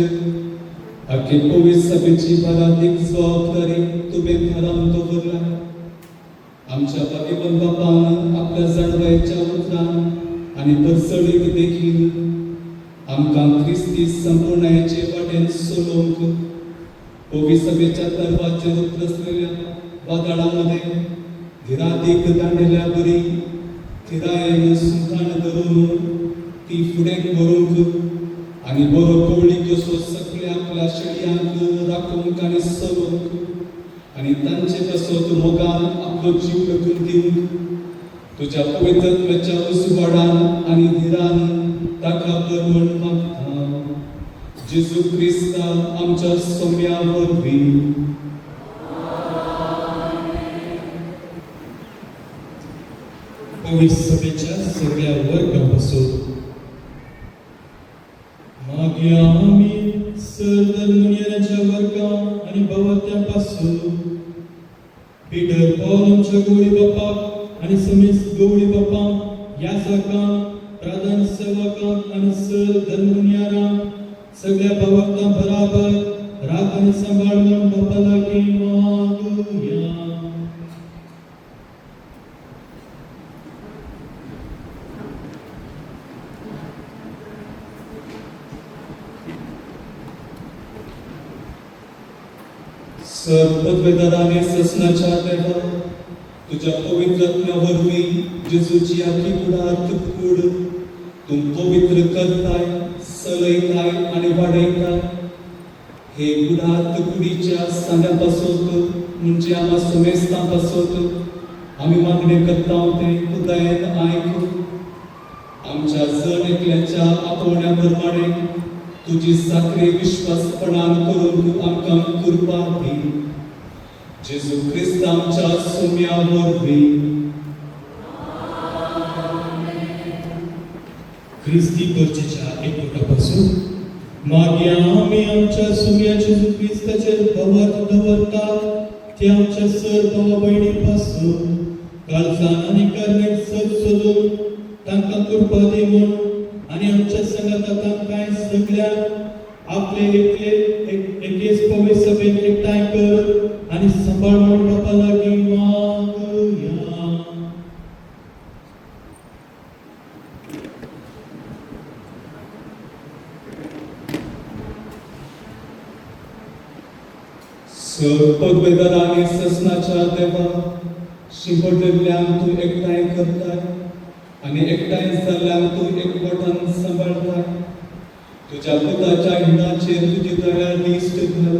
आख्खे पवित्र सभेची भलादीक जबाबदारी तुवें थारावन दवरला. आमच्या भागीगोन बापान आपल्या जडवायच्या उतरान आनी परसडीक देखील आमकां क्रिस्ती संपूर्णायेचे वाटेन चलोवंक पवित्र सभेच्या दरवाजेर उतरसलेल्या वादळामध्ये धीरादीक दांडिल्या बरी थिरायेन सुखान धरून ती फुडें व्हरूंक आनी बरो कवळी कसो सगळ्या आपल्या शेळयांक राखूंक आनी सरोवंक आनी तांचे कसो मोगान आपलो जीव रखून दिवंक तुज्या पवित्रत्वाच्या उजवाडान आनी धीरान ताका बरवण मागता. जेजू क्रिस्ता आमच्या सोम्या वरवीं पवित्र सभेच्या सगळ्या वर्गापासून मागे आम्ही सरदरमुनियरांच्या वर्गा आणि भवत्यापासून पीटर पॉलच्या गवळी बापाक आणि समीस गवळी बापाक या सरकार प्रधान सेवकांक आणि सरदरमुनियरांक सगळ्या भवत्यां बराबर राख आणि सांभाळ म्हणून बापा लागीं मागुया. सर्वपदवेदाराने ससनाच्या देवा तुझ्या पवित्रत्म्या वरवीं जेजूची आखी कुडात कूड तूं पवित्र करताय, सलयताय आणि वाडयताय. हे कुडात कुडीच्या सांग्यापासून म्हणजे आम्हा सुमेस्तांपासून आम्ही मागणी करता ते खुदायेन आयक. आमच्या जण एकल्याच्या आपोवण्या प्रमाणे तुझी साखरे विश्वासपणान करून तू आमकां कृपा दी. जेजू ख्रिस्त आमच्या सोम्या वरवीं ख्रिस्ती गरजेच्या एकवटापासून मागे आम्ही आमच्या सुम्या जेजू ख्रिस्ताचेर भवर दवरतात ते आमच्या सर भावा भयणीपासून काळजान आनी कर्मेन सत सोदून तांकां कृपा दी म्हूण आणि आमच्या संगतांत कांय सगळ्या आपले एकेच पवित्र सभेत एकठांय कर आणि सांभाळ म्हणून बापा लागीं मागुया. सर्वपदवेदाराने ससनाच्या देवा शिंपडलेल्यांक तू एकठांय करताय आणि एकठांय जाल्ल्यांक तू एकवटान सांबाळताय. तुझ्या पुताच्या हिंडाचेर तुजी दया दिश्ट घाल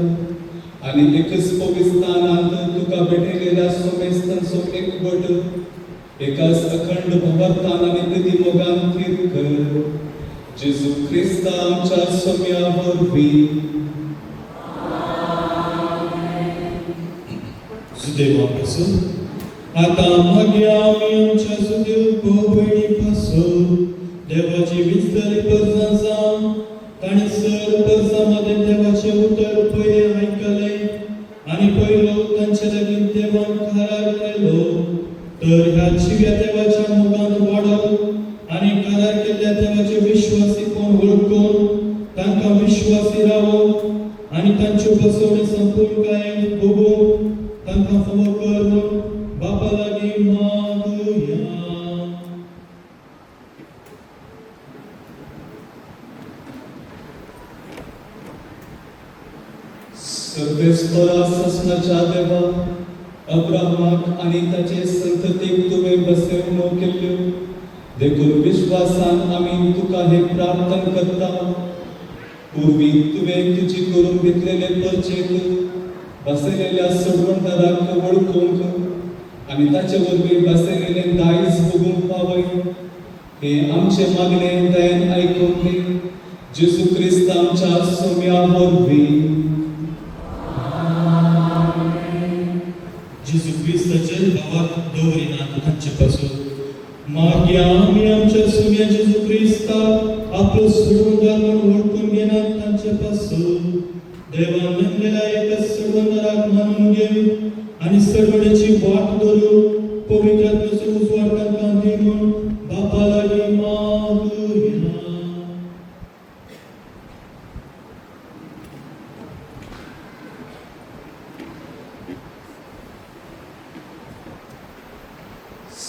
आणि एकच पवित्रस्थानांत तुका भेटलेल्या सोमेस्तांचो एकवट एकाच अखंड भवतान आणि प्रतिमोगान तीर कर. जेजू ख्रिस्ता आमच्या सोम्या वरवीं सुदैवापासून आता मागे आम्ही आमच्या सुदैव भाऊ भयणीपासून देवाची विस्तरी परसां जावन ताणी सर परसामध्ये देवाचे उतर पयले आयकले आणि पयलो तांचे लागीं देवान करार केलो. तर ह्या जिव्या देवाच्या मोगान वाडप आणि करार केल्ल्या देवाचे विश्वासी कोण वळखून तांकां विश्वासी रावप आणि तांच्यो बसवणी संपूर्ण कायेन भोगून तांकां फावो कर म्हूण बापा लागीं मागुया. सर्वेस्परा ससनाच्या देवा अब्राहमाक आणि ताचे संततीक तुवें बसवणो केल्यो देखून विश्वासान आमी तुका हे प्रार्थना करता. पूर्वी तुवें तुजी करून घेतलेले परचेक बसयलेल्या सोडवणदाराक वळखूंक आणि ताचे वरवीं बसयलेले दायज भोगूंक पावय. हे आमचे मागणे दयेन आयकून घे. जेजू ख्रिस्त आमच्या सोम्या वरवीं जेजू ख्रिस्ताचे भावाक दवरिनात हांचेपासून मागे आमी आमच्या सुम्या जेजू ख्रिस्ताक आपलो सोडवणदार म्हणून वळखून घेनात तांचेपासून देवान नेमलेल्या एकच सोडवणदाराक मानून घेवन आणि सोडवणेची वाट धरून पवित्र आत्म्याचो उजवाड तांकां दी म्हूण बापा लागीं मागुया.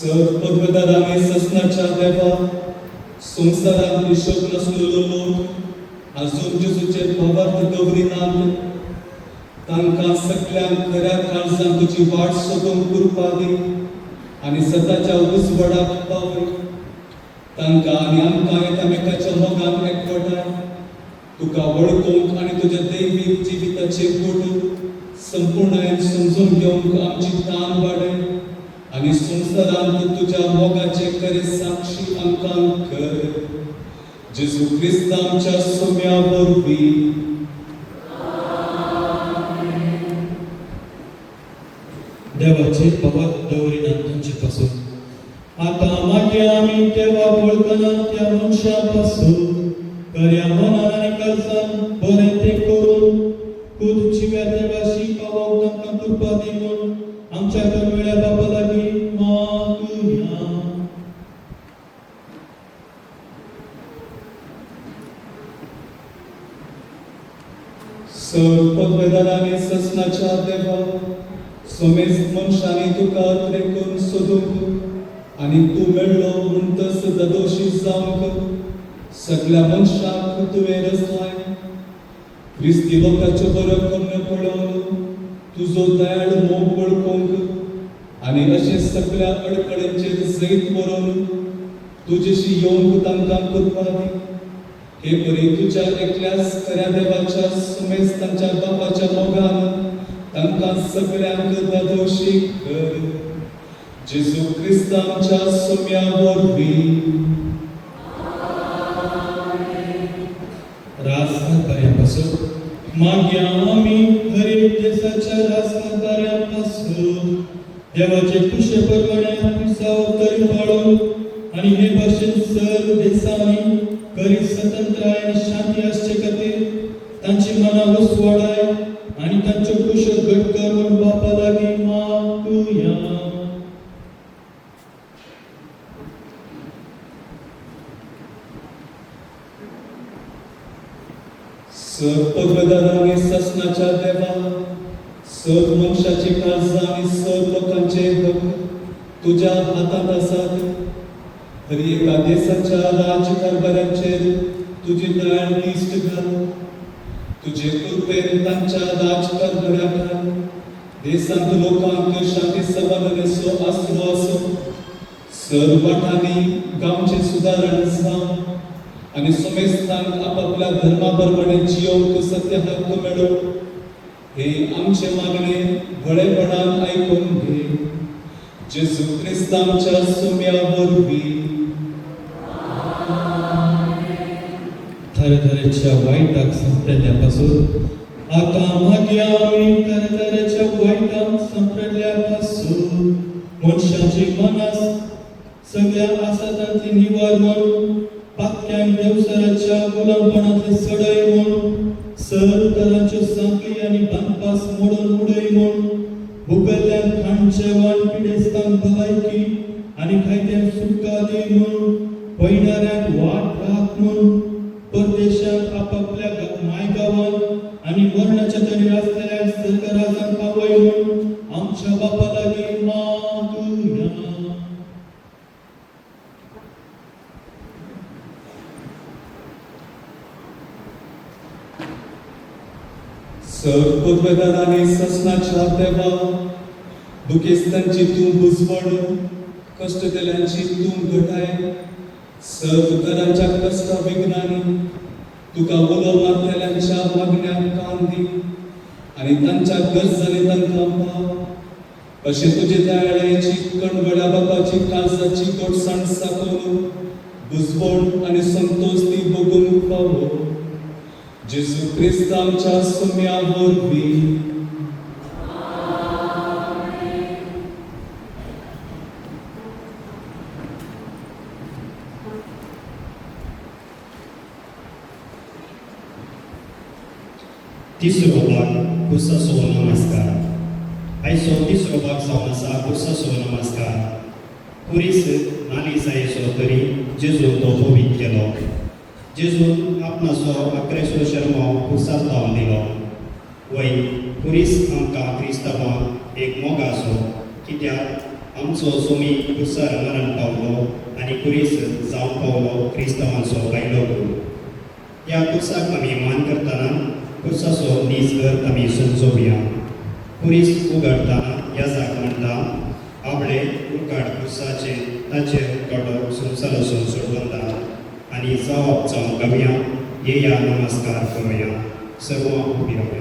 सर्वपदवेदाराने ससनाच्या देवा संसारात हिशोब नसलेलो लोक अजून जेजूचे भावार्थ दवरिनात. तांकां सगळ्यांक खऱ्या काळजान तुजी वाट सोदूंक कृपा दी आणि सताच्या उजवाडाक पावय. तांकां आणि आमकां एकामेकाच्या मोगान एकवटाय. तुका वळखूंक आणि तुज्या दैवीक जिविताचे गूढ संपूर्णपणे समजून घेवंक आमची तान वाडय आणि संसारांत तुझ्या मोगाचे खरे साक्षी आमकां कर. जेजू ख्रिस्त आमच्या सोम्या वरवीं देवाचे पवत दवरिनात तांचे पासून आता मागे आम्ही तेव्हा वळखना त्या मनशापासून खऱ्या मनान आनी काळजान बरें ते करून खुद जिव्या देवाशी पावोंक तांकां कृपा दी म्हूण आमच्या करमेळ्या बापा लागीं मागुया. सर पदवेदारांनी ससनाच्या देवा सोमेस्त मनशांनी तुका त्रेकून सोदूंक आनी तूं मेळ्ळो म्हूण तस दोशी जावंक सगळ्या मनशांक तुवें रचलाय. क्रिस्ती लोकांचो बरो कर्ण पळोवन तुजो दयाळ मोग वळखूंक आनी अशें सगळ्या अडखळ्यांचेर जैत व्हरून तुजेशी येवंक तांकां कृपा दी. हे बरी तुज्या एकल्याच खऱ्या देवाच्या सुमेस्तांच्या बापाच्या मोगान तांकां सगळ्यांक दादोशी कर. जेजू ख्रिस्त आमच्या सोम्या वरवीं राजकारपासून मागया आम्ही गरीब देशाच्या राजकारपासून देवाचे खुशे परगणे सावतरी पाळून आणि हे भाषेन सर्व देशांनी खरी स्वतंत्र आणि शांती असचे खातीर तांची मना वसवाडाय आणि तांचो खुश घट कर म्हूण बापा लागीं मागुया. सर पदवेदारांनी ससनाच्या देवा सर मनशाची काळजां आनी सर लोकांचे हक तुज्या हातांत आसात. हर एका देशाच्या राजकारभारांचेर तुजी दयाळ दिश्ट घाल. तुजे कृपेन तांच्या राजकारभाराक देशांत लोकांक शांती समाधानाचो आसरो आसो. सर वाठांनी गांवचे सुदारण जावं आनी सोमेस्तांक आपापल्या धर्मा प्रमाणे जियोंक सत्य हक्क मेळो. हे आमचे मागणे व्हडेपणान आयकून घे. जेजू ख्रिस्त आमच्या सोम्या वरवीं थरथरेच्या वाईटाक संपलेल्यापासून आता मागे आम्ही थरथरेच्या वाईटाक संपलेल्यापासून मनशाची मनास सगळ्या आसातांतली निवार म्हणून पाक्यांक देवसराच्या गुलामपणातली सडय म्हूण सर तरांच्यो सांखळी आनी बांदपास मोडून उडय म्हूण भुकल्ल्यान खाण जेवण पिडेस्तांक भलायकी आनी खायत्यांक सुटका दी म्हूण पयणाऱ्यांक वाट राख म्हूण परदेशांत आपापल्या मायगांवान आनी मरणाच्या तरी आसलेल्या सरकाराजांक पावय म्हूण आमच्या बापा लागीं मागुया. सर पदवेदारांनी ससनाच्या देवा दुखेस्तांची तूं बुजवण कष्ट केल्यांची तूं घटाय. सर घरांच्या कष्टा विघ्नांनी तुका उलो मारलेल्यांच्या मागण्यांक कान दी आनी तांच्या गरजांनी तांकां पाव. अशें तुजे दयाळायेची कणवड्या बापाची काळजाची गोडसाण साकोवन बुजवण आनी संतोष ती भोगूंक पावो. जेजू ख्रिस्त आमच्या सोम्या वरवीं तिसरो भाग कुसासो नमस्कार. आयचो तिसरो भाग जावन आसा कुसासो नमस्कार. कुरीस नालिसायेचो तरी जेजून तो पवित केलो. जेजून आपणाचो 11 शर्मो कुसाक लावन दिलो. वय कुरीस आमकां क्रिस्तांवांक एक मोग आसो कित्याक आमचो सोमी कुसार मरण पावलो आनी कुरीस जावन पावलो क्रिस्तांवांचो भायलो गुरू. ह्या कुसाक आमी मान करतना कुसाचो नीज करत आमी समजोवया. कुरीस उगडटाना ह्या जाग म्हणटा आपले उकाड कुसाचे ताचेर कडो संवसाराचो सोडून दा आनी जावप जावन गावया. येया नमस्कार करूया. सर्व उबी रावया.